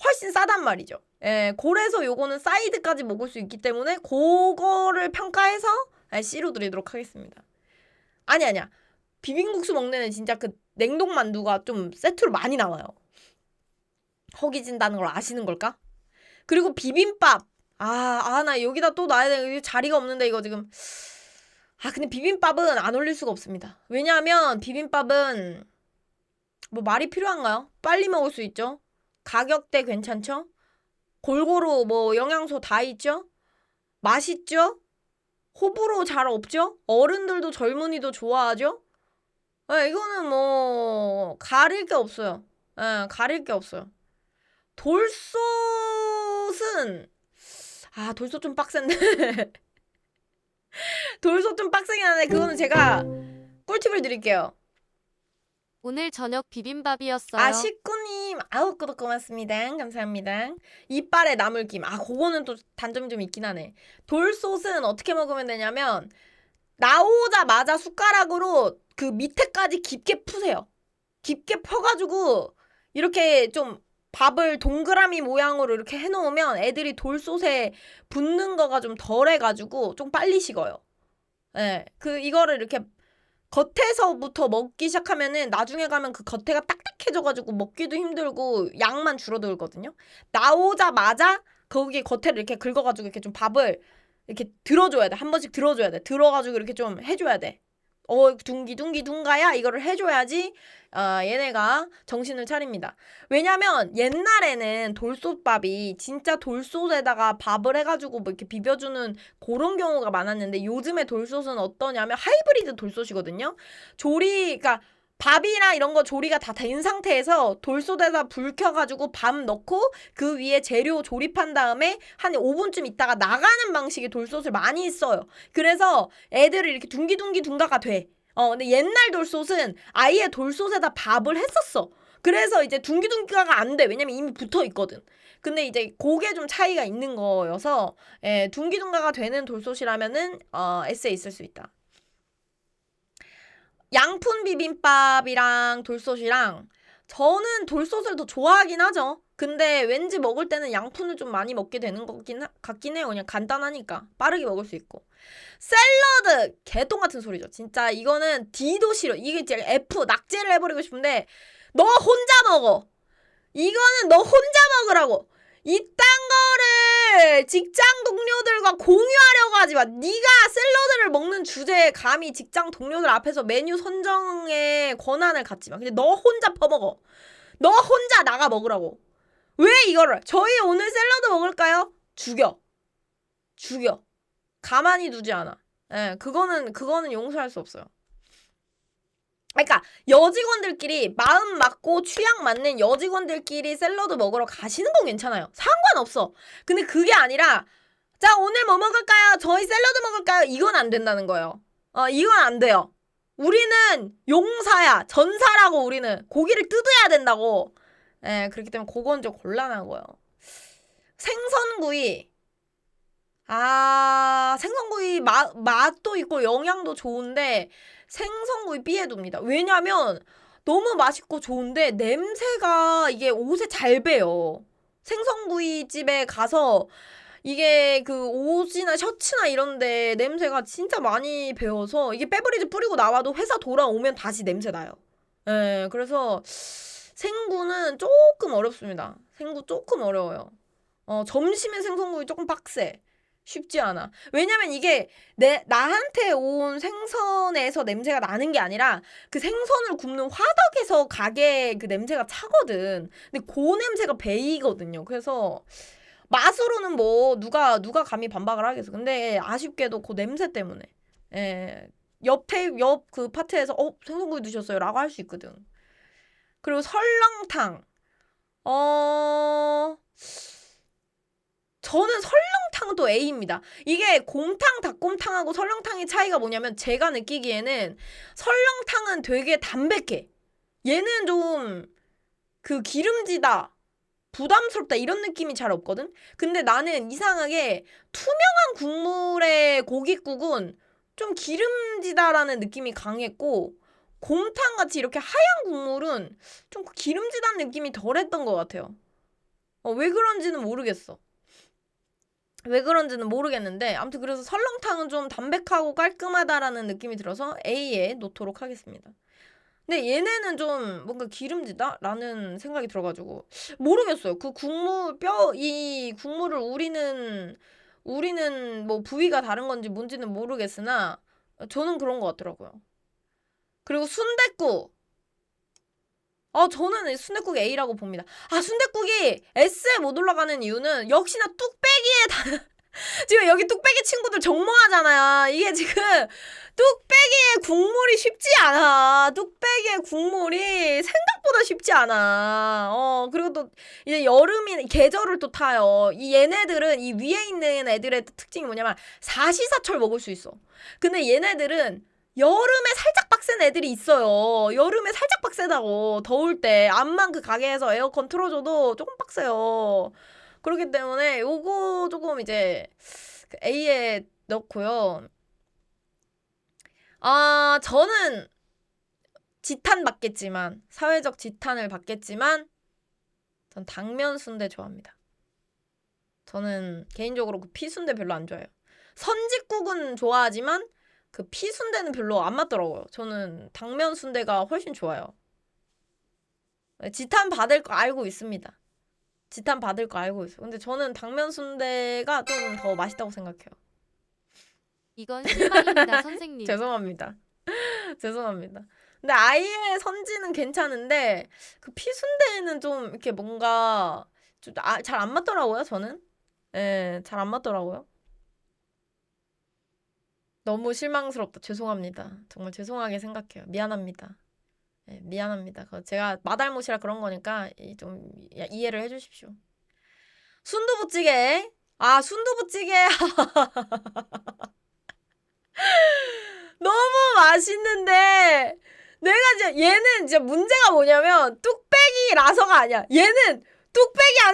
훨씬 싸단 말이죠. 예, 그래서 요거는 사이드까지 먹을 수 있기 때문에 그거를 평가해서 C로 드리도록 하겠습니다. 아니야. 비빔국수 먹는 애는 진짜 그 냉동 만두가 좀 세트로 많이 나와요. 허기진다는 걸 아시는 걸까? 그리고 비빔밥. 나 여기다 또 놔야 돼. 자리가 없는데 이거 지금. 근데 비빔밥은 안 올릴 수가 없습니다. 왜냐하면 비빔밥은 뭐 말이 필요한가요? 빨리 먹을 수 있죠. 가격대 괜찮죠? 골고루 뭐 영양소 다 있죠? 맛있죠? 호불호 잘 없죠? 어른들도 젊은이도 좋아하죠? 이거는 뭐 가릴 게 없어요. 가릴 게 없어요. 돌솥은 돌솥 좀 빡센데 돌솥 좀 빡세긴 하네. 그거는 제가 꿀팁을 드릴게요. 오늘 저녁 비빔밥이었어요. 식구님 구독 고맙습니다. 감사합니다. 이빨에 나물김. 그거는 또 단점이 좀 있긴 하네. 돌솥은 어떻게 먹으면 되냐면 나오자마자 숟가락으로 그 밑에까지 깊게 푸세요. 깊게 펴가지고 이렇게 좀 밥을 동그라미 모양으로 이렇게 해놓으면 애들이 돌솥에 붙는 거가 좀 덜해가지고 좀 빨리 식어요. 이거를 이렇게 겉에서부터 먹기 시작하면은 나중에 가면 그 겉에가 딱딱해져가지고 먹기도 힘들고 양만 줄어들거든요. 나오자마자 거기 겉에를 이렇게 긁어가지고 이렇게 좀 밥을 이렇게 들어줘야 돼. 한 번씩 들어줘야 돼. 들어가지고 이렇게 좀 해줘야 돼. 둥가야 이거를 해줘야지 얘네가 정신을 차립니다. 왜냐면 옛날에는 돌솥밥이 진짜 돌솥에다가 밥을 해가지고 뭐 이렇게 비벼주는 그런 경우가 많았는데 요즘에 돌솥은 어떠냐면 하이브리드 돌솥이거든요. 그러니까 밥이나 이런 거 조리가 다 된 상태에서 돌솥에다 불 켜가지고 밥 넣고 그 위에 재료 조립한 다음에 한 5분쯤 있다가 나가는 방식의 돌솥을 많이 써요. 그래서 애들을 이렇게 둥가가 돼. 근데 옛날 돌솥은 아예 돌솥에다 밥을 했었어. 그래서 이제 둥가가 안 돼. 왜냐면 이미 붙어 있거든. 근데 이제 그게 좀 차이가 있는 거여서 둥가가 되는 돌솥이라면은 S에 있을 수 있다. 양푼 비빔밥이랑 돌솥이랑 저는 돌솥을 더 좋아하긴 하죠. 근데 왠지 먹을 때는 양푼을 좀 많이 먹게 되는 것 같긴 해요. 그냥 간단하니까 빠르게 먹을 수 있고. 샐러드 개똥 같은 소리죠. 진짜 이거는 D도 싫어. 이게 진짜 F 낙제를 해버리고 싶은데 너 혼자 먹어. 이거는 너 혼자 먹으라고. 이딴 거를 직장 동료들과 공유하려고 하지 마. 네가 샐러드를 먹는 주제에 감히 직장 동료들 앞에서 메뉴 선정의 권한을 갖지 마. 근데 너 혼자 퍼먹어. 너 혼자 나가 먹으라고. 왜 이거를? 저희 오늘 샐러드 먹을까요? 죽여. 가만히 두지 않아. 그거는 용서할 수 없어요. 그러니까 여직원들끼리 마음 맞고 취향 맞는 여직원들끼리 샐러드 먹으러 가시는 건 괜찮아요. 상관없어. 근데 그게 아니라 자 오늘 뭐 먹을까요? 저희 샐러드 먹을까요? 이건 안 된다는 거예요. 이건 안 돼요. 우리는 용사야. 전사라고 우리는. 고기를 뜯어야 된다고. 예, 그렇기 때문에 그건 좀 곤란하고요. 생선구이. 생선구이 맛도 있고 영양도 좋은데 생선구이 피해둡니다. 왜냐면 너무 맛있고 좋은데 냄새가 이게 옷에 잘 배요. 생선구이 집에 가서 이게 그 옷이나 셔츠나 이런데 냄새가 진짜 많이 배어서 이게 페브리즈 뿌리고 나와도 회사 돌아오면 다시 냄새 나요. 예, 그래서 생구는 조금 어렵습니다. 생구 조금 어려워요. 점심에 생선구이 조금 빡세. 쉽지 않아. 왜냐면 이게 나한테 온 생선에서 냄새가 나는 게 아니라 그 생선을 굽는 화덕에서 가게 그 냄새가 차거든. 근데 그 냄새가 배이거든요. 그래서 맛으로는 뭐 누가 감히 반박을 하겠어. 근데 아쉽게도 그 냄새 때문에 옆 그 파트에서 생선구이 드셨어요 라고 할 수 있거든. 그리고 설렁탕. 저는 설렁탕도 A입니다. 이게 곰탕, 닭곰탕하고 설렁탕의 차이가 뭐냐면 제가 느끼기에는 설렁탕은 되게 담백해. 얘는 좀 그 기름지다, 부담스럽다 이런 느낌이 잘 없거든? 근데 나는 이상하게 투명한 국물의 고깃국은 좀 기름지다라는 느낌이 강했고 곰탕같이 이렇게 하얀 국물은 좀 기름지다는 느낌이 덜했던 것 같아요. 왜 그런지는 모르겠어. 왜 그런지는 모르겠는데 아무튼 그래서 설렁탕은 좀 담백하고 깔끔하다라는 느낌이 들어서 A에 놓도록 하겠습니다. 근데 얘네는 좀 뭔가 기름지다라는 생각이 들어가지고 모르겠어요. 그 이 국물을 우리는 뭐 부위가 다른 건지 뭔지는 모르겠으나 저는 그런 것 같더라고요. 그리고 순댓국. 저는 순댓국 A라고 봅니다. 순댓국이 S에 못 올라가는 이유는 역시나 뚝배기에 지금 여기 뚝배기 친구들 정모하잖아요. 이게 지금 뚝배기의 국물이 쉽지 않아. 뚝배기의 국물이 생각보다 쉽지 않아. 그리고 또 이제 여름이 계절을 또 타요. 얘네들은 이 위에 있는 애들의 특징이 뭐냐면 사시사철 먹을 수 있어. 근데 얘네들은 여름에 살짝 빡센 애들이 있어요. 여름에 살짝 빡세다고. 더울 때 암만 그 가게에서 에어컨 틀어줘도 조금 빡세요. 그렇기 때문에 요거 조금 이제 A에 넣고요. 저는 지탄 받겠지만 사회적 지탄을 받겠지만 전 당면 순대 좋아합니다. 저는 개인적으로 그 피순대 별로 안 좋아해요. 선짓국은 좋아하지만 그 피순대는 별로 안 맞더라고요. 저는 당면 순대가 훨씬 좋아요. 지탄 받을 거 알고 있습니다. 지탄 받을 거 알고 있어요. 근데 저는 당면 순대가 좀 더 맛있다고 생각해요. 이건 실망입니다, 선생님. 죄송합니다. 죄송합니다. 근데 아이의 선지는 괜찮은데 그 피순대는 좀 이렇게 뭔가 잘 안 맞더라고요. 저는. 잘 안 맞더라고요. 너무 실망스럽다. 죄송합니다. 정말 죄송하게 생각해요. 미안합니다. 미안합니다. 제가 마달못이라 그런 거니까 좀 이해를 해주십시오. 순두부찌개. 순두부찌개. 너무 맛있는데 내가 얘는 진짜 문제가 뭐냐면 뚝배기라서가 아니야. 얘는 뚝배기가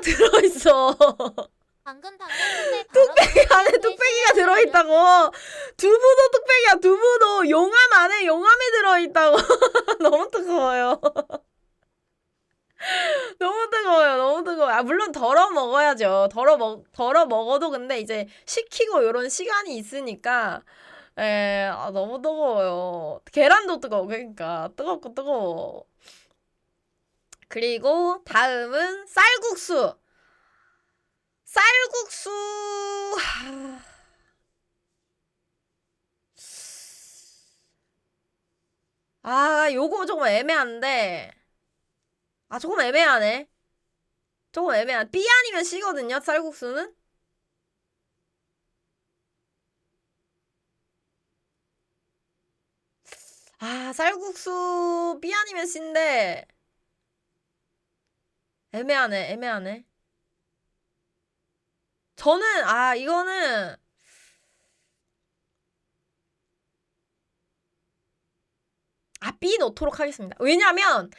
들어있어. 방금 당근 뚝배기 안에 뚝배기가 들어있다고. 두부도 뚝배기야. 두부도 용암 안에 용암이 들어있다고. 너무 뜨거워요. 너무 뜨거워요. 너무 뜨거워요. 물론 덜어 먹어야죠. 덜어 먹어도 근데 이제 식히고 이런 시간이 있으니까 너무 뜨거워요. 계란도 뜨거워. 그러니까 뜨겁고 뜨거워. 그리고 다음은 쌀국수. 쌀국수. 요거 조금 애매한데. 조금 애매하네. 조금 애매한. B 아니면 C거든요, 쌀국수는? 쌀국수 B 아니면 C인데 애매하네. 저는 이거는 B 넣도록 하겠습니다. 왜냐면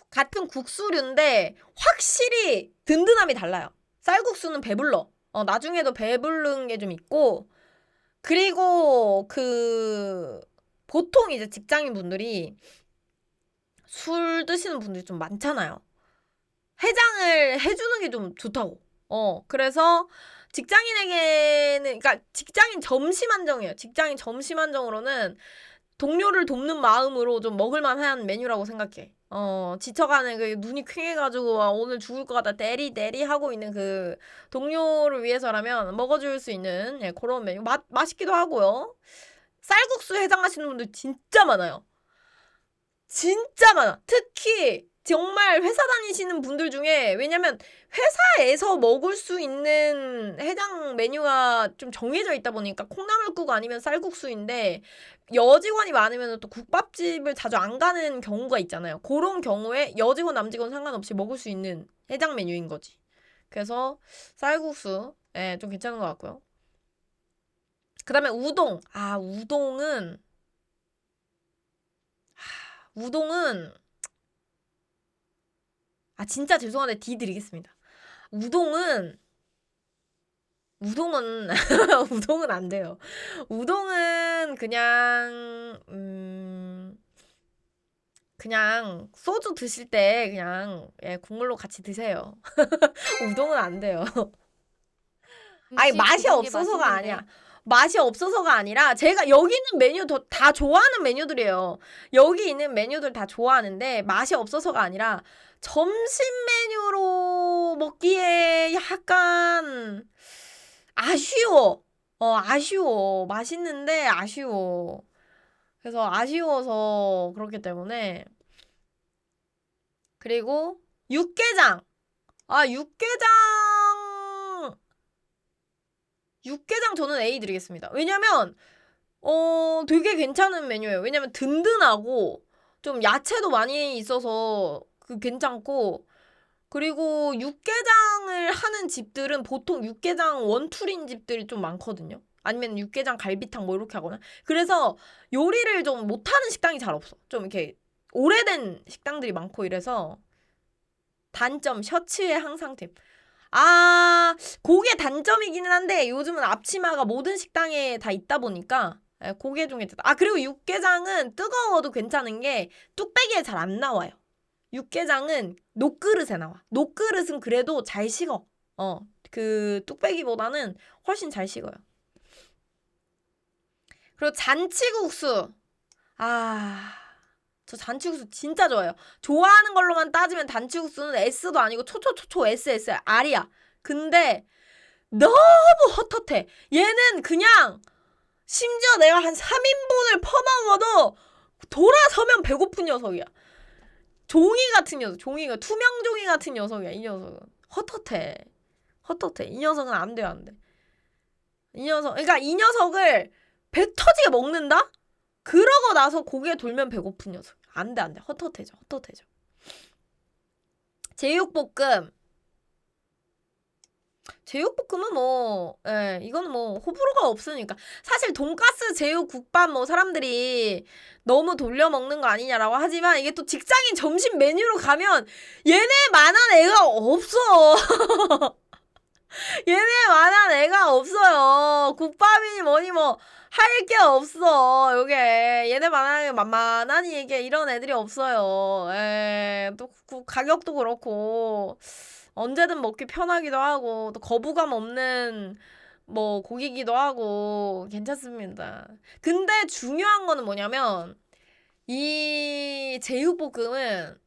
같은 국수류인데 확실히 든든함이 달라요. 쌀국수는 배불러. 나중에도 배부른 게 좀 있고, 그리고 보통 이제 직장인 분들이 술 드시는 분들이 좀 많잖아요. 해장을 해주는 게 좀 좋다고. 그래서 직장인에게는, 그러니까 직장인 점심 한정이에요. 직장인 점심 한정으로는 동료를 돕는 마음으로 좀 먹을만한 메뉴라고 생각해. 지쳐가는 그 눈이 퀭해가지고 오늘 죽을 것 같다 대리 하고 있는 그 동료를 위해서라면 먹어줄 수 있는 그런 메뉴. 맛있기도 하고요. 쌀국수 해장하시는 분들 진짜 많아요. 진짜 많아. 특히 정말 회사 다니시는 분들 중에, 왜냐면 회사에서 먹을 수 있는 해장 메뉴가 좀 정해져 있다 보니까 콩나물국 아니면 쌀국수인데, 여직원이 많으면 또 국밥집을 자주 안 가는 경우가 있잖아요. 그런 경우에 여직원 남직원 상관없이 먹을 수 있는 해장 메뉴인 거지. 그래서 쌀국수 좀 괜찮은 것 같고요. 그 다음에 우동. 우동은 진짜 죄송한데 D 드리겠습니다. 우동은 우동은 안 돼요. 우동은 그냥 소주 드실 때 그냥 국물로 같이 드세요. 우동은 안 돼요. 아니, 맛이 없어서가 아니야. 맛이 없어서가 아니라 제가 여기 있는 메뉴 다 좋아하는 메뉴들이에요. 여기 있는 메뉴들 다 좋아하는데 맛이 없어서가 아니라 점심 메뉴로 먹기에 약간 아쉬워. 아쉬워. 맛있는데 아쉬워. 그래서 아쉬워서 그렇기 때문에. 그리고 육개장. 육개장 저는 A 드리겠습니다. 왜냐면 되게 괜찮은 메뉴예요. 왜냐면 든든하고 좀 야채도 많이 있어서 괜찮고, 그리고 육개장을 하는 집들은 보통 육개장 원툴인 집들이 좀 많거든요. 아니면 육개장 갈비탕 뭐 이렇게 하거나. 그래서 요리를 좀 못하는 식당이 잘 없어. 좀 이렇게 오래된 식당들이 많고 이래서. 단점, 셔츠의 항상템. 그게 단점이기는 한데 요즘은 앞치마가 모든 식당에 다 있다 보니까 그게 좀 괜찮다. 그리고 육개장은 뜨거워도 괜찮은 게 뚝배기에 잘 안 나와요. 육개장은 녹그릇에 나와. 녹그릇은 그래도 잘 식어. 그 뚝배기보다는 훨씬 잘 식어요. 그리고 잔치국수. 저 잔치국수 진짜 좋아해요. 좋아하는 걸로만 따지면 잔치국수는 S도 아니고 초초초초 SS R이야. 근데 너무 헛헛해. 얘는 그냥 심지어 내가 한 3인분을 퍼먹어도 돌아서면 배고픈 녀석이야. 종이 같은 녀석. 투명 종이 같은 녀석이야. 이 녀석은 헛헛해. 이 녀석은 안 돼요. 그러니까 이 녀석을 배 터지게 먹는다? 그러고 나서 고개 돌면 배고픈 녀석. 안 돼. 헛헛해져. 제육볶음은 이거는 호불호가 없으니까. 사실 돈가스, 제육, 국밥 사람들이 너무 돌려 먹는 거 아니냐라고 하지만, 이게 또 직장인 점심 메뉴로 가면 얘네만한 애가 없어. 얘네만한 애가 없어요. 국밥이니 뭐니 할 게 없어. 요게 얘네만하니 이게 이런 애들이 없어요. 또 가격도 그렇고 언제든 먹기 편하기도 하고 또 거부감 없는 고기기도 하고 괜찮습니다. 근데 중요한 거는 뭐냐면 이 제육볶음은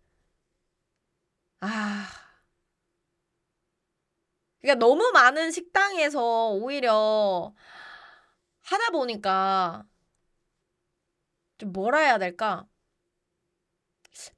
그러니까 너무 많은 식당에서 오히려 하다 보니까 좀 뭐라 해야 될까?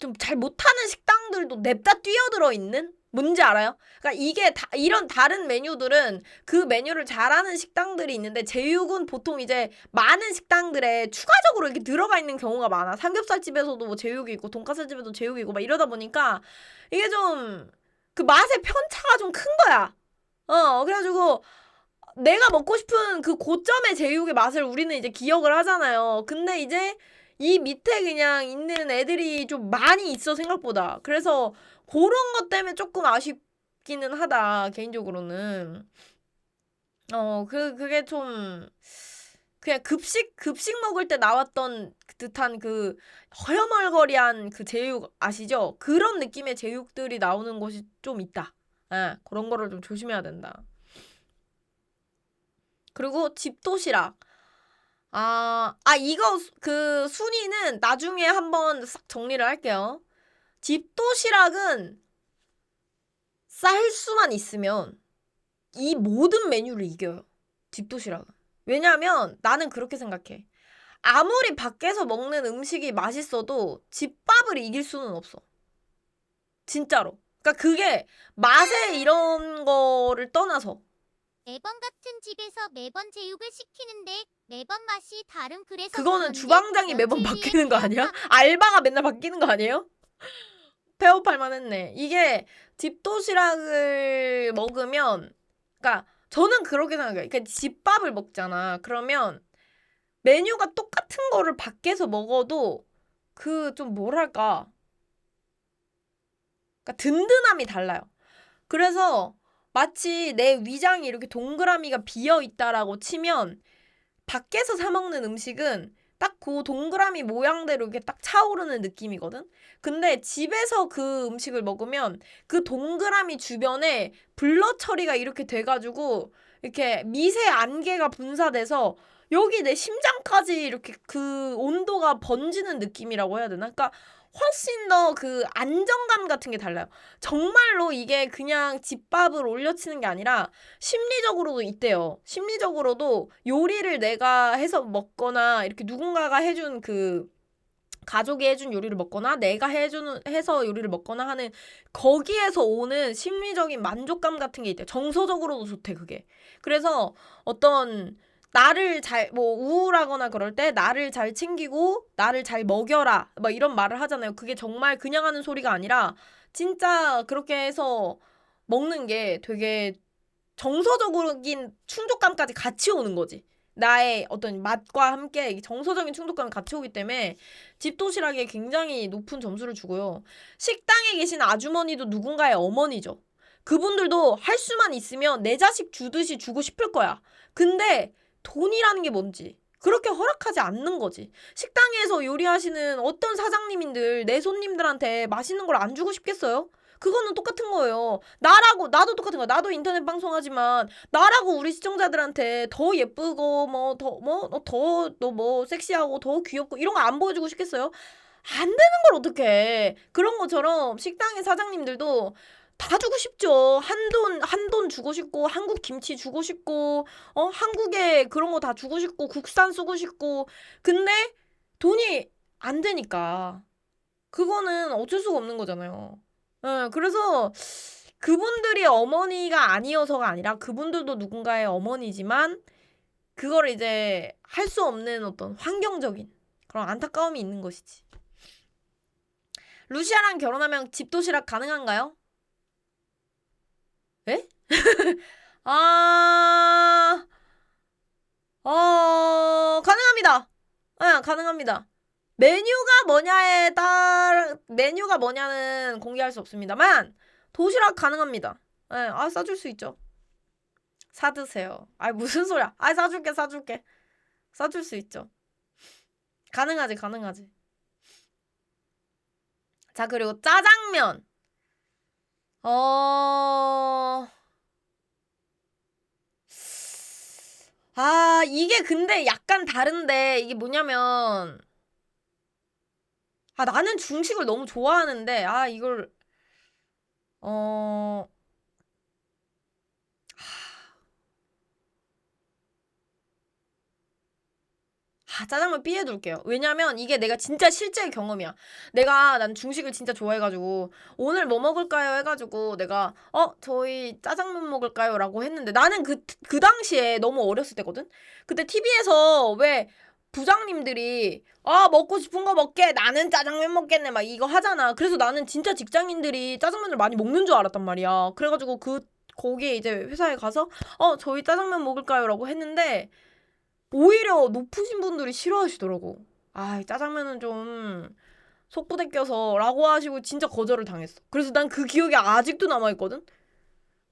좀 잘 못하는 식당들도 냅다 뛰어들어 있는? 뭔지 알아요? 그러니까 이게 이런 다른 메뉴들은 그 메뉴를 잘하는 식당들이 있는데, 제육은 보통 이제 많은 식당들에 추가적으로 이렇게 들어가 있는 경우가 많아. 삼겹살집에서도 제육이 있고 돈가스집에도 제육이 있고 막 이러다 보니까 이게 좀 그 맛의 편차가 좀 큰 거야. 그래가지고 내가 먹고 싶은 그 고점의 제육의 맛을 우리는 이제 기억을 하잖아요. 근데 이제 이 밑에 그냥 있는 애들이 좀 많이 있어 생각보다. 그래서 그런 것 때문에 조금 아쉽기는 하다 개인적으로는. 그게 좀 그냥 급식 먹을 때 나왔던 듯한 그 허여멀거리한 그 제육 아시죠? 그런 느낌의 제육들이 나오는 곳이 좀 있다. 예, 그런 거를 좀 조심해야 된다. 그리고 집도시락. 이거 그 순위는 나중에 한번 싹 정리를 할게요. 집도시락은 쌀 수만 있으면 이 모든 메뉴를 이겨요. 집도시락은. 왜냐면 나는 그렇게 생각해. 아무리 밖에서 먹는 음식이 맛있어도 집밥을 이길 수는 없어. 진짜로. 그러니까 그게 맛에 이런 거를 떠나서 매번 같은 집에서 매번 제육을 시키는데 매번 맛이 다른 그래서 그거는 그런데 주방장이 매번 며칠 뒤에 바뀌는 거 아니야? 폐업하면 알바가 맨날 바뀌는 거 아니에요? 폐업할 만했네. 이게 집도시락을 먹으면, 그러니까 저는 그렇게 생각해요. 그러니까 집밥을 먹잖아. 그러면 메뉴가 똑같은 거를 밖에서 먹어도 그 좀 뭐랄까, 그러니까 든든함이 달라요. 그래서 마치 내 위장이 이렇게 동그라미가 비어 있다라고 치면 밖에서 사 먹는 음식은 딱 그 동그라미 모양대로 이렇게 딱 차오르는 느낌이거든? 근데 집에서 그 음식을 먹으면 그 동그라미 주변에 블러 처리가 이렇게 돼가지고 이렇게 미세 안개가 분사돼서 여기 내 심장까지 이렇게 그 온도가 번지는 느낌이라고 해야 되나? 그러니까 훨씬 더 그 안정감 같은 게 달라요. 정말로 이게 그냥 집밥을 올려치는 게 아니라 심리적으로도 있대요. 심리적으로도 요리를 내가 해서 먹거나 이렇게 누군가가 해준 그 가족이 해준 요리를 먹거나 내가 해서 요리를 먹거나 하는 거기에서 오는 심리적인 만족감 같은 게 있대요. 정서적으로도 좋대 그게. 그래서 어떤 나를 우울하거나 그럴 때 나를 잘 챙기고 나를 잘 먹여라 막 이런 말을 하잖아요. 그게 정말 그냥 하는 소리가 아니라 진짜 그렇게 해서 먹는 게 되게 정서적인 충족감까지 같이 오는 거지. 나의 어떤 맛과 함께 정서적인 충족감이 같이 오기 때문에 집도시락에 굉장히 높은 점수를 주고요. 식당에 계신 아주머니도 누군가의 어머니죠. 그분들도 할 수만 있으면 내 자식 주듯이 주고 싶을 거야. 근데 돈이라는 게 뭔지 그렇게 허락하지 않는 거지. 식당에서 요리하시는 어떤 사장님인들 내 손님들한테 맛있는 걸 안 주고 싶겠어요? 그거는 똑같은 거예요. 나도 똑같은 거야. 나도 인터넷 방송하지만 나라고 우리 시청자들한테 더 예쁘고 더 섹시하고 더 귀엽고 이런 거 안 보여주고 싶겠어요? 안 되는 걸 어떡해. 그런 것처럼 식당의 사장님들도 다 주고 싶죠. 한 돈 주고 싶고, 한국 김치 주고 싶고, 한국에 그런 거 다 주고 싶고, 국산 쓰고 싶고. 근데 돈이 안 되니까. 그거는 어쩔 수가 없는 거잖아요. 그래서 그분들이 어머니가 아니어서가 아니라 그분들도 누군가의 어머니지만 그거를 이제 할 수 없는 어떤 환경적인 그런 안타까움이 있는 것이지. 루시아랑 결혼하면 집도시락 가능한가요? 에? 아, 가능합니다. 가능합니다. 메뉴가 뭐냐는 공개할 수 없습니다만, 도시락 가능합니다. 싸줄 수 있죠. 사드세요. 무슨 소리야. 사줄게. 싸줄 수 있죠. 가능하지. 자, 그리고 짜장면. 이게 근데 약간 다른데, 이게 뭐냐면, 나는 중식을 너무 좋아하는데, 이걸, 짜장면 삐해둘게요. 왜냐면 이게 내가 진짜 실제 경험이야. 난 중식을 진짜 좋아해가지고 오늘 뭐 먹을까요? 해가지고 내가 저희 짜장면 먹을까요? 라고 했는데 나는 그 당시에 너무 어렸을 때거든? 그때 TV에서 왜 부장님들이 먹고 싶은 거 먹게 나는 짜장면 먹겠네 막 이거 하잖아. 그래서 나는 진짜 직장인들이 짜장면을 많이 먹는 줄 알았단 말이야. 그래가지고 거기에 이제 회사에 가서 저희 짜장면 먹을까요? 라고 했는데 오히려 높으신 분들이 싫어하시더라고. 아, 짜장면은 좀 속부대 껴서 라고 하시고 진짜 거절을 당했어. 그래서 난 그 기억이 아직도 남아있거든?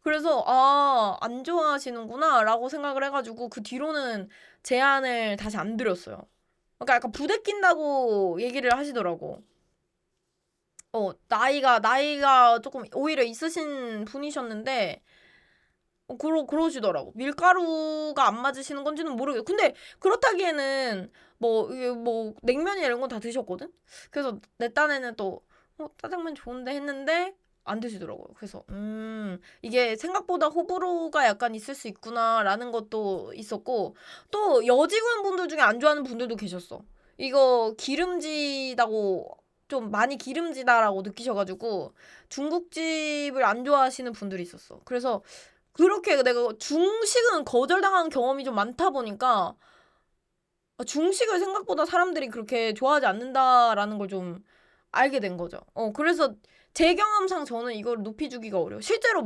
그래서 아, 안 좋아하시는구나 라고 생각을 해가지고 그 뒤로는 제안을 다시 안 드렸어요. 그러니까 약간 부대 낀다고 얘기를 하시더라고. 나이가 조금 오히려 있으신 분이셨는데 그러시더라고. 밀가루가 안 맞으시는 건지는 모르겠어. 근데 그렇다기에는 이게 냉면이나 이런 건 다 드셨거든? 그래서 내 딴에는 또 짜장면 좋은데 했는데 안 드시더라고요. 그래서 이게 생각보다 호불호가 약간 있을 수 있구나라는 것도 있었고, 또 여직원분들 중에 안 좋아하는 분들도 계셨어. 이거 기름지다고, 좀 많이 기름지다라고 느끼셔가지고 중국집을 안 좋아하시는 분들이 있었어. 그래서 그렇게 내가 중식은 거절당한 경험이 좀 많다 보니까 중식을 생각보다 사람들이 그렇게 좋아하지 않는다라는 걸 좀 알게 된 거죠. 그래서 제 경험상 저는 이걸 높이 주기가 어려워. 실제로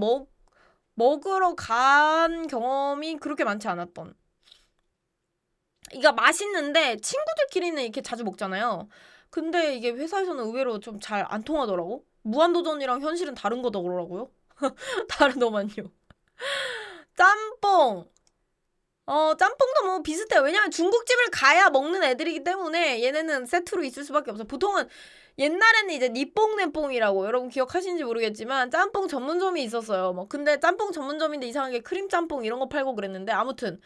먹으러 간 경험이 그렇게 많지 않았던. 이게 맛있는데 친구들끼리는 이렇게 자주 먹잖아요. 근데 이게 회사에서는 의외로 좀 잘 안 통하더라고. 무한도전이랑 현실은 다른 거더라고요. 다르더만요. 짬뽕. 짬뽕도 뭐 비슷해요. 왜냐면 중국집을 가야 먹는 애들이기 때문에 얘네는 세트로 있을 수밖에 없어요. 보통은 옛날에는 이제 니뽕내뽕이라고 여러분 기억하시는지 모르겠지만 짬뽕 전문점이 있었어요. 근데 짬뽕 전문점인데 이상하게 크림 짬뽕 이런 거 팔고 그랬는데 아무튼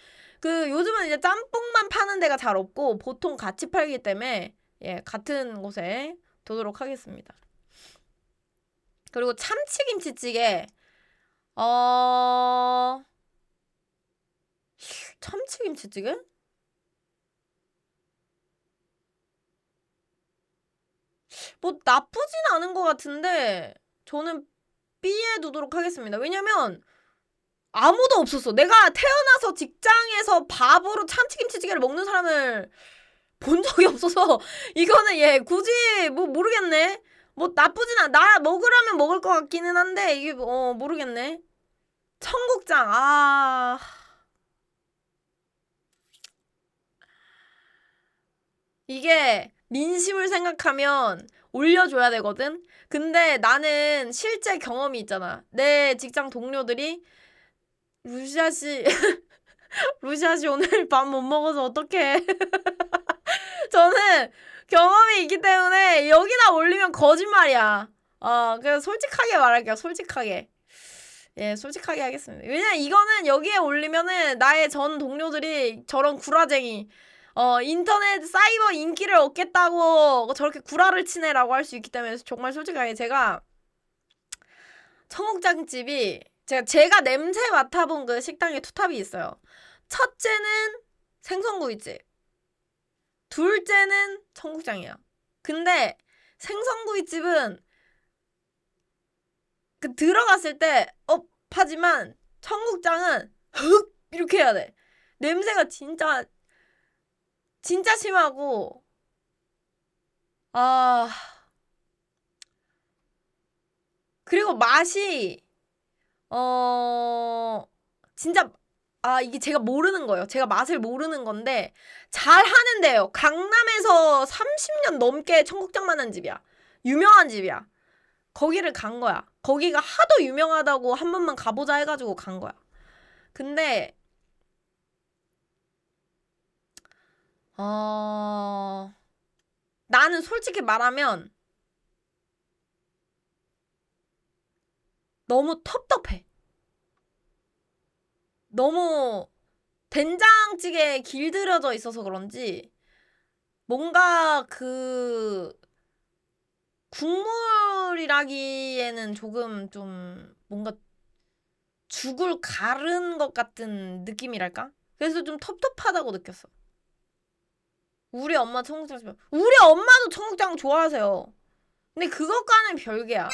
요즘은 이제 짬뽕만 파는 데가 잘 없고 보통 같이 팔기 때문에 같은 곳에 두도록 하겠습니다. 그리고 참치김치찌개. 참치김치찌개? 나쁘진 않은 것 같은데 저는 B에 두도록 하겠습니다. 왜냐면 아무도 없었어. 내가 태어나서 직장에서 밥으로 참치김치찌개를 먹는 사람을 본 적이 없어서 이거는 굳이 모르겠네. 나쁘진 않아. 나 먹으라면 먹을 것 같기는 한데 이게 모르겠네. 청국장. 이게 민심을 생각하면 올려줘야 되거든? 근데 나는 실제 경험이 있잖아. 내 직장 동료들이 루시아 씨, 루시아 씨 오늘 밥 못 먹어서 어떡해. 저는 경험이 있기 때문에 여기다 올리면 거짓말이야. 그래서 솔직하게 말할게요. 솔직하게. 예, 솔직하게 하겠습니다. 왜냐면 이거는 여기에 올리면은 나의 전 동료들이 저런 구라쟁이, 인터넷 사이버 인기를 얻겠다고 저렇게 구라를 치네라고 할 수 있기 때문에 정말 솔직하게 제가 청국장집이 제가 냄새 맡아본 그 식당에 투탑이 있어요. 첫째는 생선구이집, 둘째는 청국장이야. 근데 생선구이집은 들어갔을 때 하지만 청국장은 흑 이렇게 해야 돼. 냄새가 진짜 심하고 그리고 맛이 진짜 이게 제가 모르는 거예요. 제가 맛을 모르는 건데 잘 하는데요. 강남에서 30년 넘게 청국장만 한 집이야. 유명한 집이야. 거기를 간 거야. 거기가 하도 유명하다고 한 번만 가보자 해가지고 간 거야. 근데 나는 솔직히 말하면 너무 텁텁해. 너무 된장찌개에 길들여져 있어서 그런지 뭔가 국물이라기에는 조금 좀 뭔가 죽을 가른 것 같은 느낌이랄까? 그래서 좀 텁텁하다고 느꼈어. 우리 엄마 청국장 좋아해. 우리 엄마도 청국장 좋아하세요. 근데 그것과는 별개야.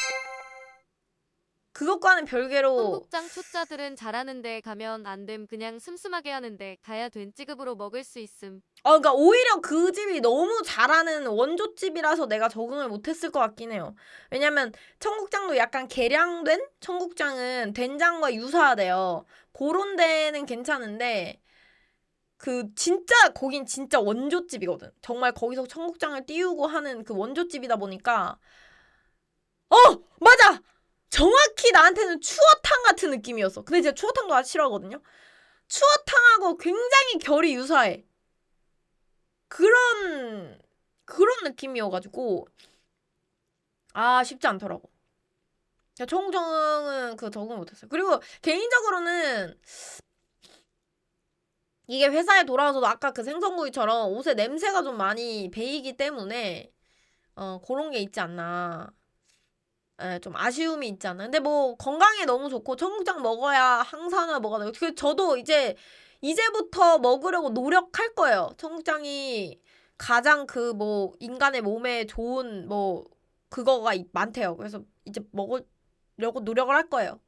그것과는 별개로 청국장 초짜들은 잘하는데 가면 안 됨. 그냥 슴슴하게 하는데 가야 된 찌급으로 먹을 수 있음. 그러니까 오히려 그 집이 너무 잘하는 원조집이라서 내가 적응을 못했을 것 같긴 해요. 왜냐면 청국장도 약간 개량된 청국장은 된장과 유사하대요. 그런 데는 괜찮은데 진짜 거긴 진짜 원조집이거든. 정말 거기서 청국장을 띄우고 하는 그 원조집이다 보니까 맞아! 정확히 나한테는 추어탕 같은 느낌이었어. 근데 제가 추어탕도 아주 싫어하거든요. 추어탕하고 굉장히 결이 유사해. 그런 느낌이어가지고 쉽지 않더라고. 청국장은 적응 못했어요. 그리고 개인적으로는 이게 회사에 돌아와서도 아까 그 생선구이처럼 옷에 냄새가 좀 많이 배이기 때문에 그런 게 있지 않나. 좀 아쉬움이 있지 않나. 근데 뭐 건강에 너무 좋고 청국장 먹어야 항산화 뭐가 나요. 저도 이제부터 먹으려고 노력할 거예요. 청국장이 가장 인간의 몸에 좋은 그거가 많대요. 그래서 이제 먹으려고 노력을 할 거예요.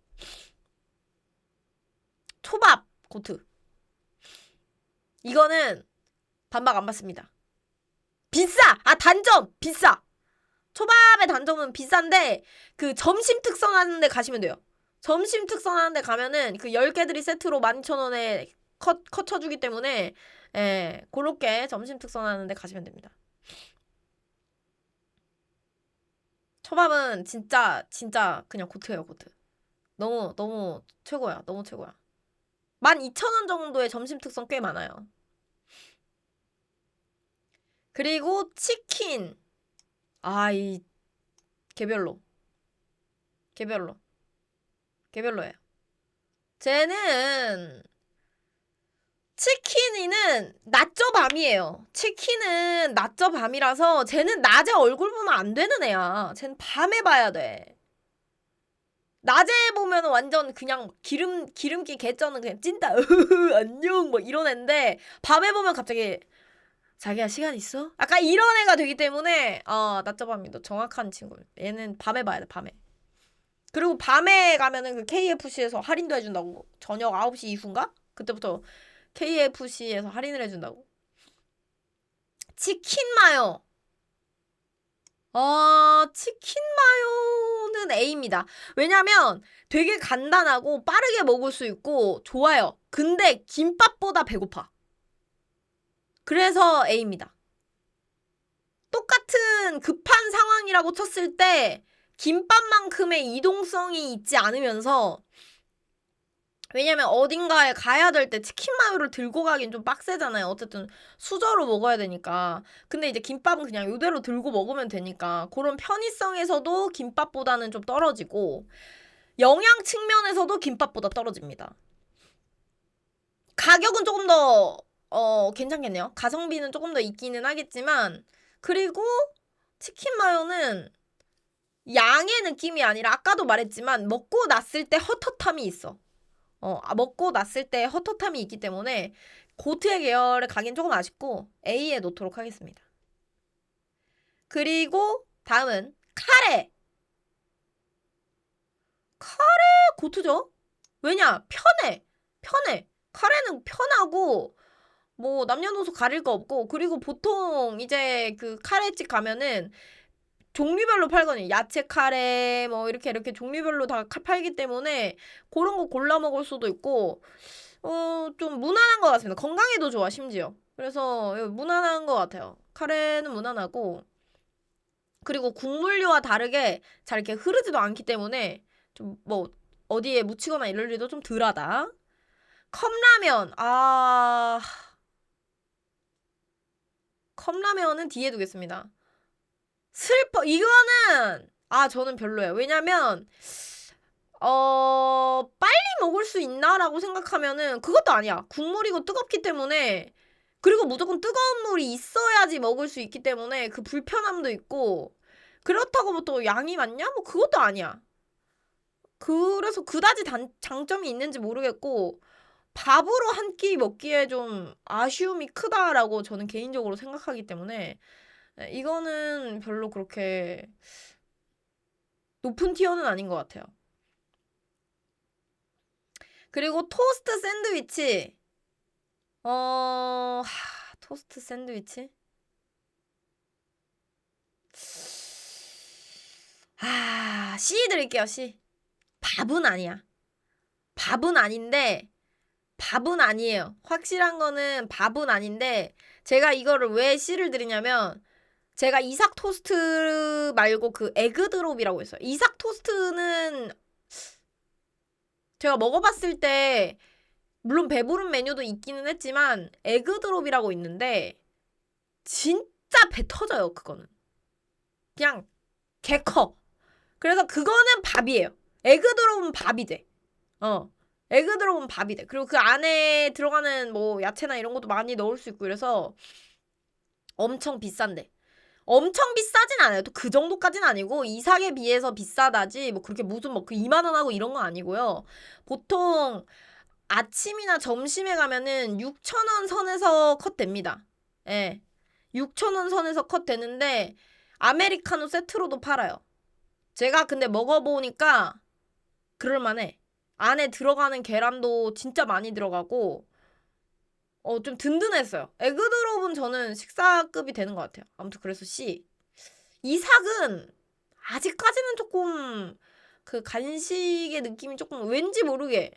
초밥 고트. 이거는 반박 안 받습니다. 비싸! 단점! 비싸! 초밥의 단점은 비싼데 그 점심 특선 하는 데 가시면 돼요. 점심 특선 하는 데 가면은 그 10개들이 세트로 12,000원에 컷 쳐주기 때문에 그렇게 점심 특선 하는 데 가시면 됩니다. 초밥은 진짜 그냥 고트예요, 고트. 너무 최고야. 너무 최고야. 12,000원 정도의 점심 특선 꽤 많아요. 그리고 치킨. 개별로예요. 쟤는 치킨이는 낮저 밤이에요. 치킨은 낮저 밤이라서 쟤는 낮에 얼굴 보면 안 되는 애야. 쟤는 밤에 봐야 돼. 낮에 보면 완전 그냥 기름기 개쩌는 그냥 찐따 안녕 이런 애인데 밤에 보면 갑자기 자기야 시간 있어? 약간 이런 애가 되기 때문에 낮저 밤이 너 정확한 친구. 얘는 밤에 봐야 돼, 밤에. 그리고 밤에 가면은 그 KFC에서 할인도 해준다고. 저녁 9시 이후인가? 그때부터 KFC에서 할인을 해준다고. 치킨 마요. 치킨 마요는 A입니다. 왜냐면 되게 간단하고 빠르게 먹을 수 있고 좋아요. 근데 김밥보다 배고파. 그래서 A입니다. 똑같은 급한 상황이라고 쳤을 때 김밥만큼의 이동성이 있지 않으면서 왜냐면 어딘가에 가야 될 때 치킨 마요를 들고 가긴 좀 빡세잖아요. 어쨌든 수저로 먹어야 되니까. 근데 이제 김밥은 그냥 이대로 들고 먹으면 되니까 그런 편의성에서도 김밥보다는 좀 떨어지고 영양 측면에서도 김밥보다 떨어집니다. 가격은 조금 더 괜찮겠네요. 가성비는 조금 더 있기는 하겠지만 그리고 치킨 마요는 양의 느낌이 아니라 아까도 말했지만 먹고 났을 때 헛헛함이 있어. 먹고 났을 때 헛헛함이 있기 때문에 고트의 계열에 가긴 조금 아쉽고 A에 놓도록 하겠습니다. 그리고 다음은 카레. 카레 고트죠? 왜냐? 편해. 카레는 편하고 뭐 남녀노소 가릴 거 없고 그리고 보통 이제 그 카레집 가면은 종류별로 팔거든요. 야채 카레 뭐 이렇게 종류별로 다 팔기 때문에 그런 거 골라 먹을 수도 있고 좀 무난한 것 같습니다. 건강에도 좋아 심지어. 그래서 무난한 것 같아요. 카레는 무난하고 그리고 국물류와 다르게 잘 이렇게 흐르지도 않기 때문에 좀 뭐 어디에 묻히거나 이럴 일도 좀 덜하다. 컵라면 컵라면은 뒤에 두겠습니다. 이거는 저는 별로예요. 왜냐면 빨리 먹을 수 있나라고 생각하면은 그것도 아니야. 국물이고 뜨겁기 때문에 그리고 무조건 뜨거운 물이 있어야지 먹을 수 있기 때문에 그 불편함도 있고 그렇다고 뭐 또 양이 많냐? 뭐 그것도 아니야. 그래서 그다지 장점이 있는지 모르겠고 밥으로 한 끼 먹기에 좀 아쉬움이 크다라고 저는 개인적으로 생각하기 때문에 이거는 별로 그렇게 높은 티어는 아닌 것 같아요. 그리고 토스트 샌드위치. 토스트 샌드위치? C 드릴게요, C. 밥은 아니야. 밥은 아닌데 밥은 아니에요. 확실한 거는 밥은 아닌데 제가 이거를 왜 C를 드리냐면 제가 이삭 토스트 말고 그 에그 드롭이라고 있어요. 이삭 토스트는 제가 먹어봤을 때 물론 배부른 메뉴도 있기는 했지만 에그 드롭이라고 있는데 진짜 배 터져요. 그거는 그냥 개 커. 그래서 그거는 밥이에요. 에그 드롭은 밥이 돼. 에그 드롭은 밥이 돼. 그리고 그 안에 들어가는 뭐 야채나 이런 것도 많이 넣을 수 있고 이래서 엄청 비싼데. 엄청 비싸진 않아요. 또 그 정도까지는 아니고 이삭에 비해서 비싸다지 뭐 그렇게 무슨 뭐 그 2만 원 하고 이런 건 아니고요. 보통 아침이나 점심에 가면은 6천 원 선에서 컷 됩니다. 예. 6천 원 선에서 컷 되는데 아메리카노 세트로도 팔아요. 제가 근데 먹어보니까 그럴만해. 안에 들어가는 계란도 진짜 많이 들어가고 좀 든든했어요. 에그드롭은 저는 식사급이 되는 것 같아요. 아무튼 그래서 C. 이삭은 아직까지는 조금 그 간식의 느낌이 조금 왠지 모르게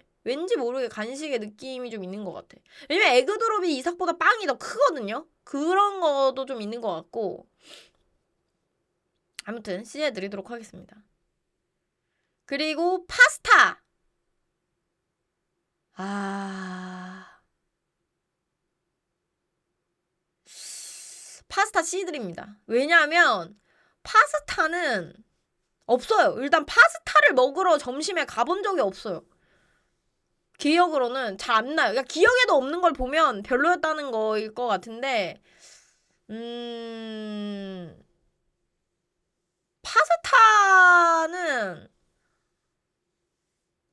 간식의 느낌이 좀 있는 것 같아. 왜냐면 에그드롭이 이삭보다 빵이 더 크거든요. 그런 것도 좀 있는 것 같고 아무튼 C 해드리도록 하겠습니다. 그리고 파스타. 파스타 C 드립니다. 왜냐하면 파스타는 없어요. 일단 파스타를 먹으러 점심에 가본 적이 없어요. 기억으로는 잘 안 나요. 그러니까 기억에도 없는 걸 보면 별로였다는 거일 것 같은데 파스타는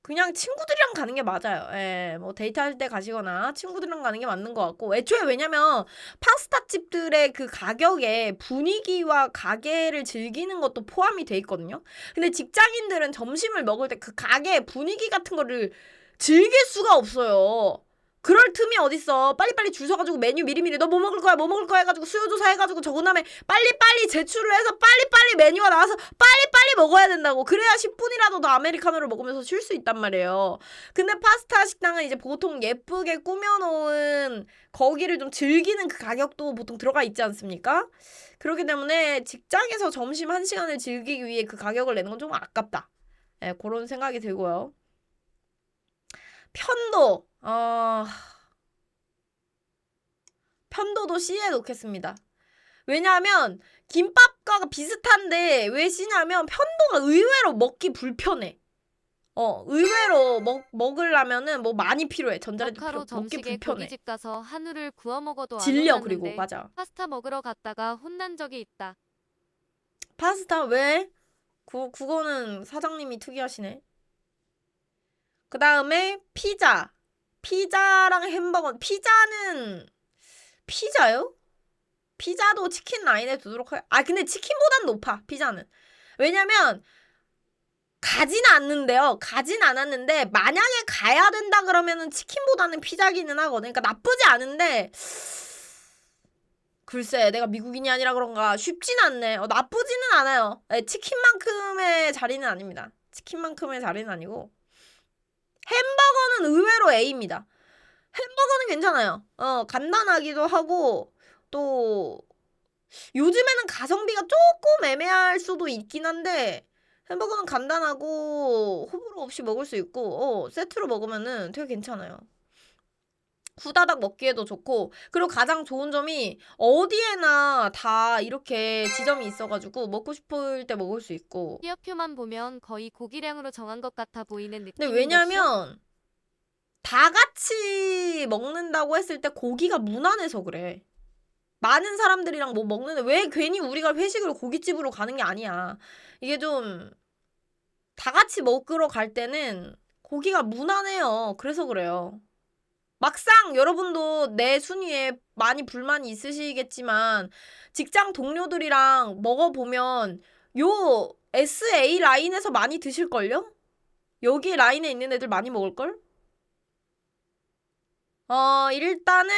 그냥 친구들이랑 가는 게 맞아요. 예, 뭐 데이트할 때 가시거나 친구들이랑 가는 게 맞는 것 같고 애초에 왜냐면 파스타 집들의 그 가격에 분위기와 가게를 즐기는 것도 포함이 돼 있거든요. 근데 직장인들은 점심을 먹을 때 그 가게 분위기 같은 거를 즐길 수가 없어요. 그럴 틈이 어딨어. 빨리빨리 줄 서가지고 메뉴 미리미리 너 뭐 먹을 거야 뭐 먹을 거야 해가지고 수요조사 해가지고 적은 다음에 빨리빨리 제출을 해서 빨리빨리 메뉴가 나와서 빨리빨리 먹어야 된다고. 그래야 10분이라도 더 아메리카노를 먹으면서 쉴 수 있단 말이에요. 근데 파스타 식당은 이제 보통 예쁘게 꾸며놓은 거기를 좀 즐기는 그 가격도 보통 들어가 있지 않습니까? 그렇기 때문에 직장에서 점심 1시간을 즐기기 위해 그 가격을 내는 건 좀 아깝다. 예, 그런 생각이 들고요. 편도 편도도 C에 놓겠습니다. 왜냐하면 김밥과 비슷한데 왜 C냐면 편도가 의외로 먹기 불편해. 의외로 먹으려면은 뭐 많이 필요해. 전자레인지 필요. 버카로 먹기 점심에 불편해. 고깃집 가서 한우를 구워 먹어도 안 질려. 혼났는데 그리고 맞아. 파스타 먹으러 갔다가 혼난 적이 있다. 파스타 왜? 그거는 사장님이 특이하시네. 그 다음에 피자. 피자랑 햄버거. 피자요? 피자도 치킨 라인에 두도록 근데 치킨보단 높아. 피자는. 왜냐면 가진 않는데요. 가진 않았는데 만약에 가야 된다 그러면은 치킨보다는 피자기는 하거든. 그러니까 나쁘지 않은데 글쎄 내가 미국인이 아니라 그런가 쉽진 않네. 나쁘지는 않아요. 치킨만큼의 자리는 아닙니다. 치킨만큼의 자리는 아니고 햄버거는 의외로 A입니다. 햄버거는 괜찮아요. 간단하기도 하고 또 요즘에는 가성비가 조금 애매할 수도 있긴 한데 햄버거는 간단하고 호불호 없이 먹을 수 있고 세트로 먹으면은 되게 괜찮아요. 후다닥 먹기에도 좋고 그리고 가장 좋은 점이 어디에나 다 이렇게 지점이 있어가지고 먹고 싶을 때 먹을 수 있고 티어표만 보면 거의 고기량으로 정한 것 같아 보이는 근데 느낌인데 왜냐면 다 같이 먹는다고 했을 때 고기가 무난해서 그래. 많은 사람들이랑 뭐 먹는데 왜 괜히 우리가 회식을 고깃집으로 가는 게 아니야. 이게 좀 다 같이 먹으러 갈 때는 고기가 무난해요. 그래서 그래요. 막상 여러분도 내 순위에 많이 불만이 있으시겠지만 직장 동료들이랑 먹어보면 요 SA 라인에서 많이 드실걸요? 여기 라인에 있는 애들 많이 먹을걸? 일단은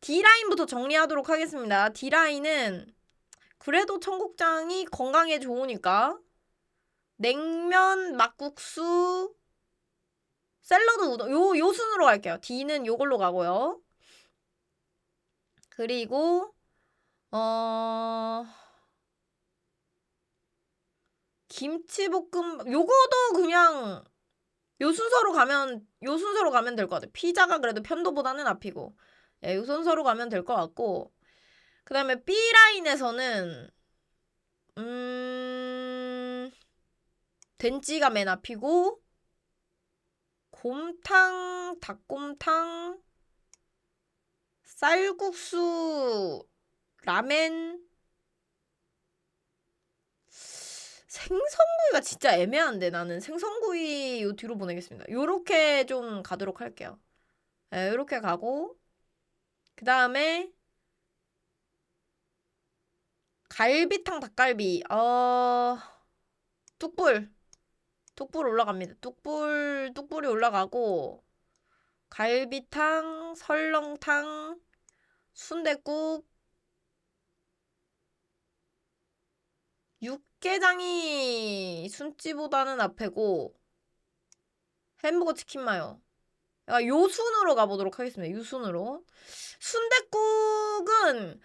D라인부터 정리하도록 하겠습니다. D라인은 그래도 청국장이 건강에 좋으니까 냉면, 막국수, 샐러드 우동 요 순으로 갈게요. D는 요걸로 가고요. 그리고 김치볶음 요거도 그냥 요 순서로 가면 될 것 같아요. 피자가 그래도 편도보다는 앞이고. 예, 요 순서로 가면 될 것 같고. 그다음에 B 라인에서는 된찌가 맨 앞이고 곰탕, 닭곰탕, 쌀국수, 라멘, 생선구이가 진짜 애매한데 나는 생선구이 요 뒤로 보내겠습니다. 요렇게 좀 가도록 할게요. 네, 요렇게 가고 그 다음에 갈비탕 닭갈비 뚝불 올라갑니다. 뚝불이 올라가고 갈비탕, 설렁탕, 순댓국, 육개장이 순찌보다는 앞에고 햄버거 치킨 마요. 요 순으로 가보도록 하겠습니다. 요 순으로. 순댓국은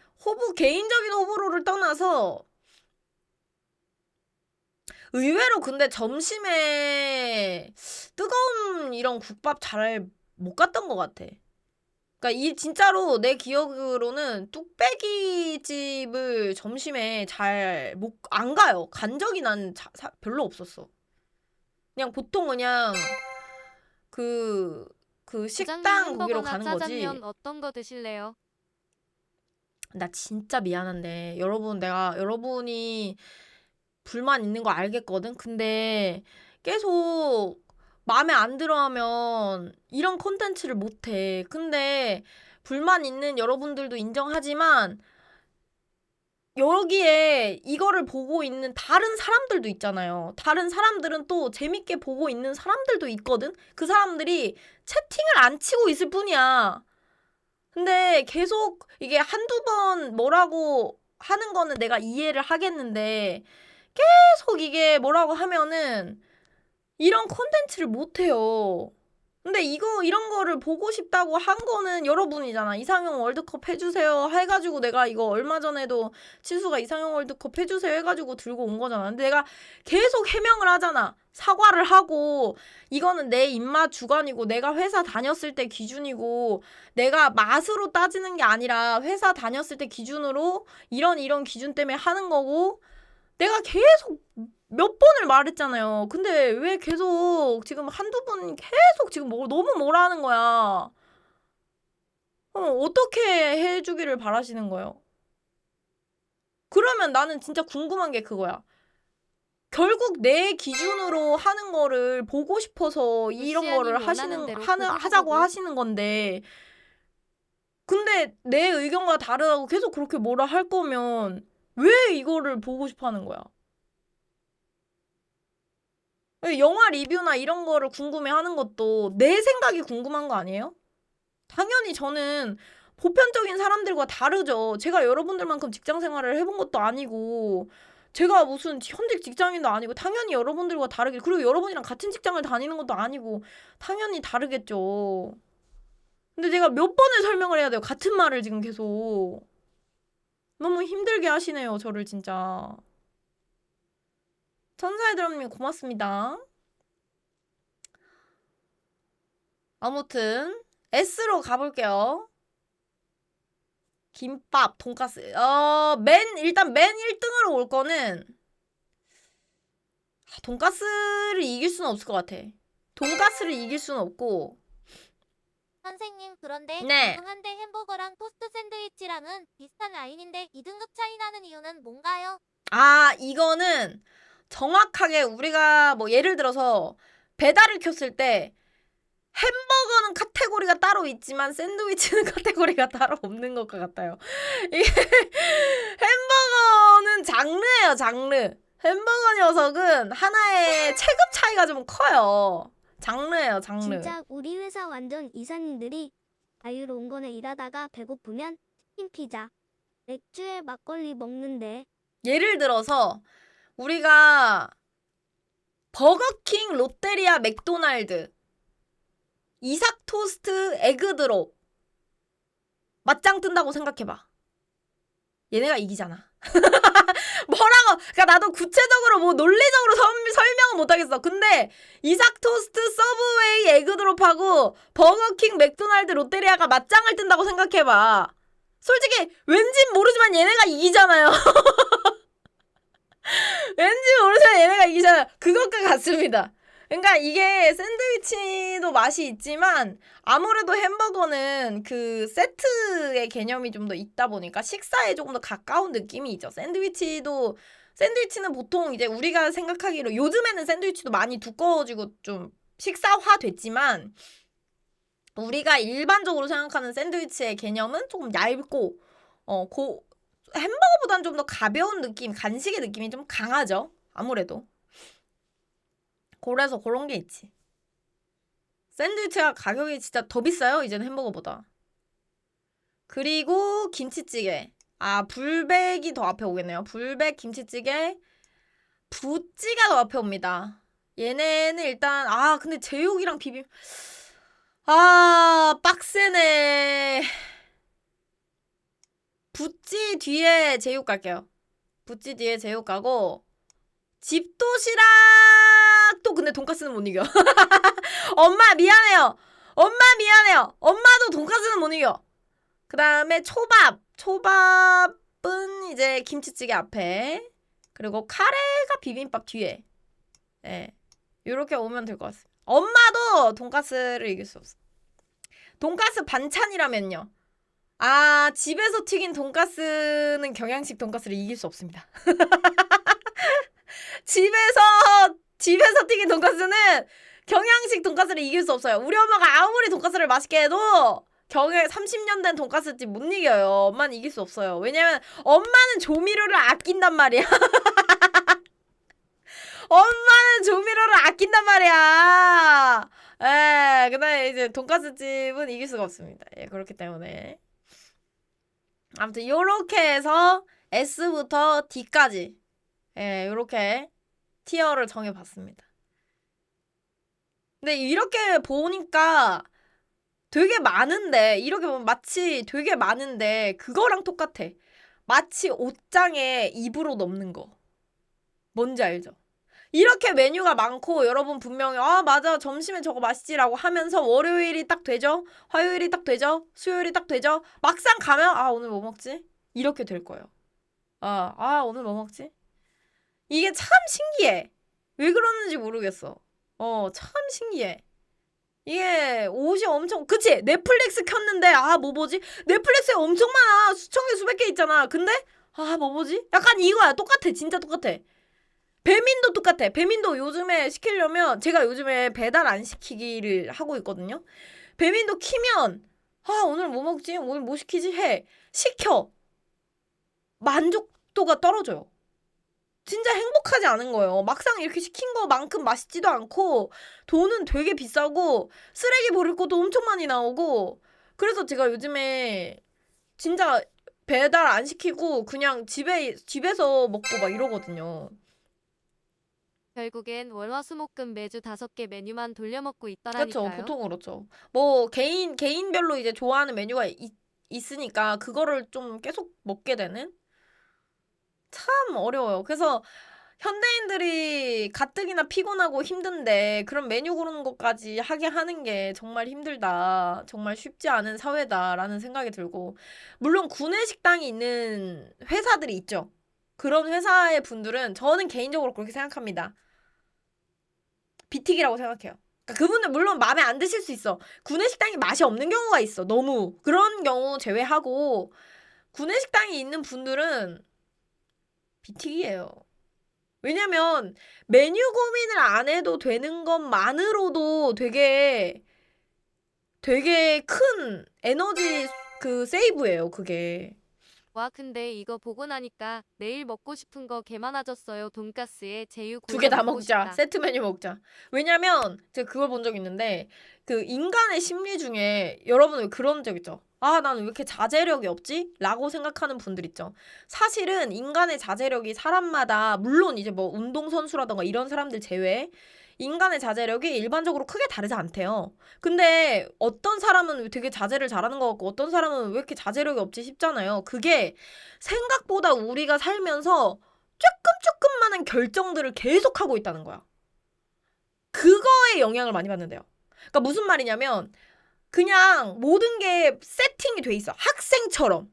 개인적인 호불호를 떠나서 의외로 근데 점심에 뜨거운 이런 국밥 잘 못 갔던 것 같아. 그러니까 이 진짜로 내 기억으로는 뚝배기 집을 점심에 잘 안 가요. 간 적이 난 별로 없었어. 그냥 보통 그냥 그 부장님 식당 거기로 햄버거나 가는 거지. 짜장면 어떤 거 드실래요? 나 진짜 미안한데 내가 여러분이 불만 있는 거 알겠거든? 근데 계속 마음에 안 들어하면 이런 콘텐츠를 못해. 근데 불만 있는 여러분들도 인정하지만 여기에 이거를 보고 있는 다른 사람들도 있잖아요. 다른 사람들은 또 재밌게 보고 있는 사람들도 있거든? 그 사람들이 채팅을 안 치고 있을 뿐이야. 근데 계속 이게 한두 번 뭐라고 하는 거는 내가 이해를 하겠는데 계속 이게 뭐라고 하면은 이런 콘텐츠를 못 해요. 근데 이런 거를 보고 싶다고 한 거는 여러분이잖아. 이상형 월드컵 해주세요 해가지고 내가 이거 얼마 전에도 치수가 이상형 월드컵 해주세요 해가지고 들고 온 거잖아. 근데 내가 계속 해명을 하잖아. 사과를 하고 이거는 내 입맛 주관이고 내가 회사 다녔을 때 기준이고 내가 맛으로 따지는 게 아니라 회사 다녔을 때 기준으로 이런 기준 때문에 하는 거고 내가 계속 몇 번을 말했잖아요. 근데 왜 계속 지금 한두 번 계속 지금 너무 뭐라 하는 거야. 어떻게 해주기를 바라시는 거예요? 그러면 나는 진짜 궁금한 게 그거야. 결국 내 기준으로 하는 거를 보고 싶어서 이런 루시안님 거를 원하는 대로 하자고 그거 하시는 건데 근데 내 의견과 다르다고 계속 그렇게 뭐라 할 거면 왜 이거를 보고 싶어 하는 거야? 영화 리뷰나 이런 거를 궁금해 하는 것도 내 생각이 궁금한 거 아니에요? 당연히 저는 보편적인 사람들과 다르죠. 제가 여러분들만큼 직장 생활을 해본 것도 아니고, 제가 무슨 현직 직장인도 아니고, 당연히 여러분들과 다르게, 그리고 여러분이랑 같은 직장을 다니는 것도 아니고, 당연히 다르겠죠. 근데 제가 몇 번을 설명을 해야 돼요. 같은 말을 지금 계속. 너무 힘들게 하시네요, 저를 진짜. 천사의 드럼님 고맙습니다. 아무튼 S로 가볼게요. 김밥, 돈까스. 일단 맨 1등으로 올 거는 돈까스를 이길 수는 없을 것 같아. 돈까스를 이길 수는 없고. 선생님 그런데 네. 한데 햄버거랑 토스트 샌드위치랑은 비슷한 라인인데 2등급 차이 나는 이유는 뭔가요? 이거는 정확하게 우리가 뭐 예를 들어서 배달을 켰을 때 햄버거는 카테고리가 따로 있지만 샌드위치는 카테고리가 따로 없는 것 같아요. 이게 햄버거는 장르예요, 장르. 햄버거 녀석은 하나의 체급 차이가 좀 커요. 장르예요, 장르. 진짜 우리 회사 완전 이사님들이 자유로운 거는 일하다가 배고프면 치킨 피자, 맥주에 막걸리 먹는데 예를 들어서 우리가 버거킹, 롯데리아, 맥도날드 이삭 토스트 에그드롭 맞짱 뜬다고 생각해봐. 얘네가 이기잖아. 뭐라고? 그러니까 나도 구체적으로 뭐 논리적으로 설명은 못하겠어. 근데 이삭 토스트, 서브웨이, 에그드롭하고 버거킹, 맥도날드, 롯데리아가 맞짱을 뜬다고 생각해봐. 솔직히 왠진 모르지만 얘네가 이기잖아요. 왠지 모르지만 얘네가 이기잖아요. 그것과 같습니다. 그러니까 이게 샌드위치도 맛이 있지만 아무래도 햄버거는 그 세트의 개념이 좀 더 있다 보니까 식사에 조금 더 가까운 느낌이 있죠. 샌드위치는 보통 이제 우리가 생각하기로 요즘에는 샌드위치도 많이 두꺼워지고 좀 식사화 됐지만 우리가 일반적으로 생각하는 샌드위치의 개념은 조금 얇고 햄버거보다는 좀 더 가벼운 느낌, 간식의 느낌이 좀 강하죠. 아무래도. 그래서 그런 게 있지. 샌드위치가 가격이 진짜 더 비싸요. 이제는 햄버거보다. 그리고 김치찌개. 불백이 더 앞에 오겠네요. 불백 김치찌개. 부찌가 더 앞에 옵니다. 얘네는 일단 근데 제육이랑 비빔 빡세네. 부찌 뒤에 제육 갈게요. 부찌 뒤에 제육 가고 집도시락도 근데 돈까스는 못 이겨. 엄마 미안해요. 엄마도 돈까스는 못 이겨. 그 다음에 초밥은 이제 김치찌개 앞에, 그리고 카레가 비빔밥 뒤에. 네, 요렇게 오면 될 것 같습니다. 엄마도 돈까스를 이길 수 없어. 돈까스 반찬이라면요. 집에서 튀긴 돈까스는 경양식 돈까스를 이길 수 없습니다. 집에서 튀긴 돈까스는 경양식 돈까스를 이길 수 없어요. 우리 엄마가 아무리 돈까스를 맛있게 해도 30년 된 돈까스집 못 이겨요. 엄마는 이길 수 없어요. 왜냐면 엄마는 조미료를 아낀단 말이야. 엄마는 조미료를 아낀단 말이야. 그다음에 이제 돈까스집은 이길 수가 없습니다. 그렇기 때문에 아무튼 요렇게 해서 S부터 D까지 요렇게 티어를 정해봤습니다. 근데 이렇게 보니까 되게 많은데, 이렇게 보면 마치 되게 많은데 그거랑 똑같아. 마치 옷장에 입으로 넣는 거. 뭔지 알죠? 이렇게 메뉴가 많고 여러분 분명히 맞아 점심에 저거 맛있지라고 하면서 월요일이 딱 되죠? 화요일이 딱 되죠? 수요일이 딱 되죠? 막상 가면 오늘 뭐 먹지? 이렇게 될 거예요. 오늘 뭐 먹지? 이게 참 신기해. 왜 그러는지 모르겠어. 참 신기해. 이게 옷이 엄청, 그치? 넷플릭스 켰는데 뭐 보지? 넷플릭스에 엄청 많아. 수천 개 수백 개 있잖아. 근데 뭐 보지? 약간 이거야. 똑같아. 진짜 똑같아. 배민도 똑같아. 배민도 요즘에 시키려면, 제가 요즘에 배달 안 시키기를 하고 있거든요. 배민도 키면 오늘 뭐 먹지? 오늘 뭐 시키지? 시켜. 만족도가 떨어져요. 진짜 행복하지 않은 거예요. 막상 이렇게 시킨 거만큼 맛있지도 않고 돈은 되게 비싸고 쓰레기 버릴 것도 엄청 많이 나오고, 그래서 제가 요즘에 진짜 배달 안 시키고 그냥 집에서 먹고 막 이러거든요. 결국엔 월화수목금 매주 5개 메뉴만 돌려먹고 그렇죠. 있더라니까요. 보통 그렇죠. 뭐 개인별로 이제 좋아하는 메뉴가 있으니까 그거를 좀 계속 먹게 되는? 참 어려워요. 그래서 현대인들이 가뜩이나 피곤하고 힘든데 그런 메뉴 고르는 것까지 하게 하는 게 정말 힘들다. 정말 쉽지 않은 사회다라는 생각이 들고, 물론 구내식당이 있는 회사들이 있죠. 그런 회사의 분들은 저는 개인적으로 그렇게 생각합니다. 비틱이라고 생각해요. 그러니까 그분들 물론 마음에 안 드실 수 있어. 구내식당이 맛이 없는 경우가 있어. 너무. 그런 경우 제외하고 구내식당이 있는 분들은 비틱이에요. 왜냐면 메뉴 고민을 안 해도 되는 것만으로도 되게 큰 에너지 세이브예요, 그게. 와, 근데 이거 보고 나니까 내일 먹고 싶은 거 개 많아졌어요. 돈가스에 제육 2개 다 먹고 먹자. 싶다. 세트 메뉴 먹자. 왜냐면 제가 그걸 본 적 있는데, 그 인간의 심리 중에 여러분 그런 적 있죠? 나는 왜 이렇게 자제력이 없지? 라고 생각하는 분들 있죠. 사실은 인간의 자제력이 사람마다, 물론 이제 뭐 운동선수라던가 이런 사람들 제외, 인간의 자제력이 일반적으로 크게 다르지 않대요. 근데 어떤 사람은 되게 자제를 잘하는 것 같고 어떤 사람은 왜 이렇게 자제력이 없지 싶잖아요. 그게 생각보다 우리가 살면서 조금만한 결정들을 계속하고 있다는 거야. 그거에 영향을 많이 받는데요. 그러니까 무슨 말이냐면 그냥 모든 게 세팅이 돼 있어. 학생처럼.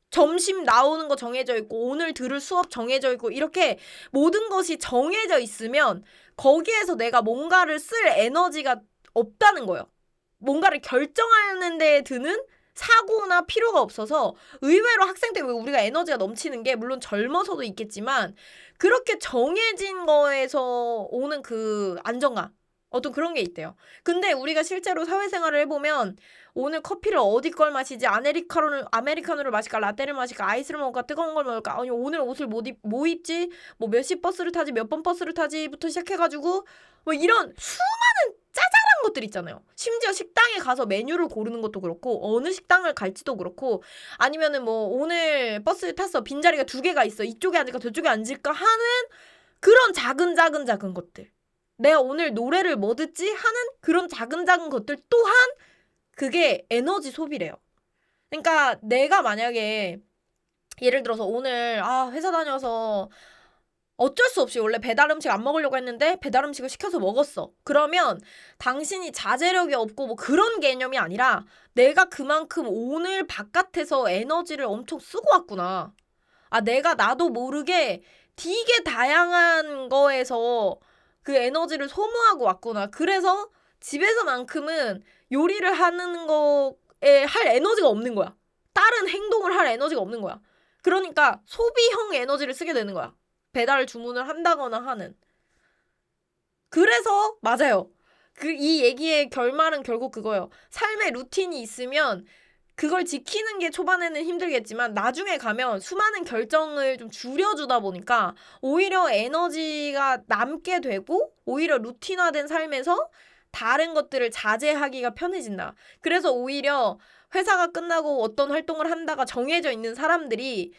점심 나오는 거 정해져 있고 오늘 들을 수업 정해져 있고 이렇게 모든 것이 정해져 있으면 거기에서 내가 뭔가를 쓸 에너지가 없다는 거예요. 뭔가를 결정하는 데 드는 사고나 필요가 없어서 의외로 학생 때 왜 우리가 에너지가 넘치는 게 물론 젊어서도 있겠지만 그렇게 정해진 거에서 오는 그 안정감 어떤 그런 게 있대요. 근데 우리가 실제로 사회생활을 해보면 오늘 커피를 어디 걸 마시지 아메리카노를 마실까 라떼를 마실까 아이스를 먹을까 뜨거운 걸 먹을까 아니 오늘 옷을 뭐 입지 뭐 몇 시 버스를 타지 몇 번 버스를 타지부터 시작해가지고 뭐 이런 수많은 짜잘한 것들 있잖아요. 심지어 식당에 가서 메뉴를 고르는 것도 그렇고 어느 식당을 갈지도 그렇고 아니면은 뭐 오늘 버스를 탔어 빈자리가 2개가 있어 이쪽에 앉을까 저쪽에 앉을까 하는 그런 작은 것들 내가 오늘 노래를 뭐 듣지 하는 그런 작은 것들 또한 그게 에너지 소비래요. 그러니까 내가 만약에 예를 들어서 오늘 회사 다녀서 어쩔 수 없이 원래 배달 음식 안 먹으려고 했는데 배달 음식을 시켜서 먹었어. 그러면 당신이 자제력이 없고 뭐 그런 개념이 아니라 내가 그만큼 오늘 바깥에서 에너지를 엄청 쓰고 왔구나. 내가 나도 모르게 되게 다양한 거에서 그 에너지를 소모하고 왔구나. 그래서 집에서만큼은 요리를 하는 거에 할 에너지가 없는 거야. 다른 행동을 할 에너지가 없는 거야. 그러니까 소비형 에너지를 쓰게 되는 거야. 배달 주문을 한다거나 하는. 그래서 맞아요. 이 얘기의 결말은 결국 그거예요. 삶의 루틴이 있으면 그걸 지키는 게 초반에는 힘들겠지만 나중에 가면 수많은 결정을 좀 줄여주다 보니까 오히려 에너지가 남게 되고 오히려 루틴화된 삶에서 다른 것들을 자제하기가 편해진다. 그래서 오히려 회사가 끝나고 어떤 활동을 한다가 정해져 있는 사람들이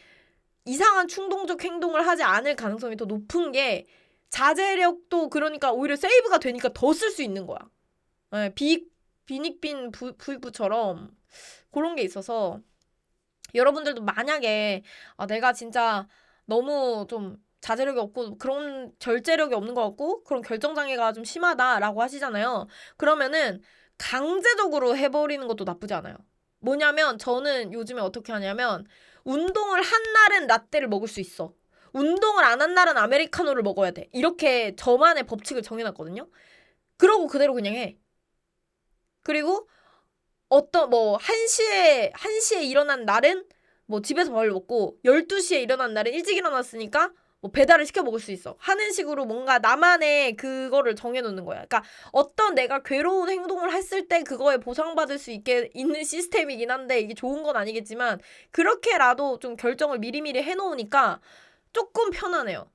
이상한 충동적 행동을 하지 않을 가능성이 더 높은 게 자제력도 그러니까 오히려 세이브가 되니까 더 쓸 수 있는 거야. 네, 비닉빈 부익부처럼 그런 게 있어서 여러분들도 만약에 내가 진짜 너무 좀 자제력이 없고 그런 절제력이 없는 것 같고 그런 결정장애가 좀 심하다라고 하시잖아요. 그러면은 강제적으로 해버리는 것도 나쁘지 않아요. 뭐냐면 저는 요즘에 어떻게 하냐면 운동을 한 날은 라떼를 먹을 수 있어. 운동을 안 한 날은 아메리카노를 먹어야 돼. 이렇게 저만의 법칙을 정해놨거든요. 그러고 그대로 그냥 해. 그리고 어떤 뭐 1시에 일어난 날은 뭐 집에서 밥을 먹고 12시에 일어난 날은 일찍 일어났으니까 뭐 배달을 시켜 먹을 수 있어. 하는 식으로 뭔가 나만의 그거를 정해놓는 거야. 그러니까 어떤 내가 괴로운 행동을 했을 때 그거에 보상받을 수 있게 있는 시스템이긴 한데 이게 좋은 건 아니겠지만 그렇게라도 좀 결정을 미리 해놓으니까 조금 편하네요.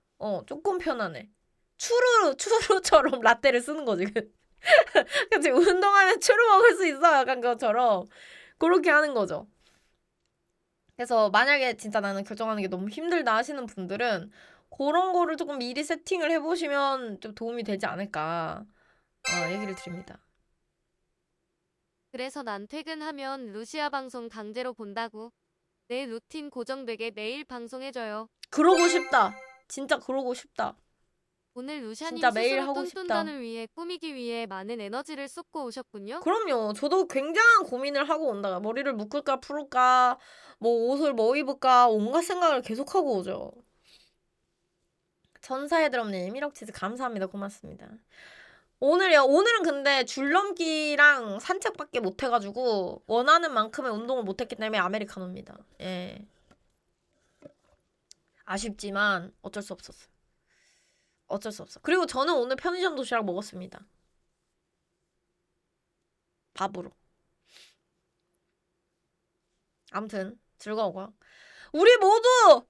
조금 편하네. 추루처럼 라떼를 쓰는 거지. 그치? 운동하면 추루 먹을 수 있어. 약간 그것처럼. 그렇게 하는 거죠. 그래서 만약에 진짜 나는 결정하는 게 너무 힘들다 하시는 분들은 그런 거를 조금 미리 세팅을 해보시면 좀 도움이 되지 않을까 얘기를 드립니다. 그래서 난 퇴근하면 루시아 방송 강제로 본다고. 내 루틴 고정되게 매일 방송해줘요. 그러고 싶다. 진짜 그러고 싶다. 오늘 루시아님 진짜 매일 스스로 하고 싶다. 뚠뚠단을 위해 꾸미기 위해 많은 에너지를 쏟고 오셨군요. 그럼요. 저도 굉장한 고민을 하고 온다. 머리를 묶을까 풀을까 뭐 옷을 뭐 입을까 온갖 생각을 계속하고 오죠. 천사의 드럼님 1억 치즈 감사합니다. 고맙습니다. 오늘은 근데 줄넘기랑 산책밖에 못 해가지고 원하는 만큼의 운동을 못했기 때문에 아메리카노입니다. 예. 아쉽지만 어쩔 수 없었어요. 어쩔 수 없어. 그리고 저는 오늘 편의점 도시락 먹었습니다. 밥으로. 아무튼 즐거우고요. 우리 모두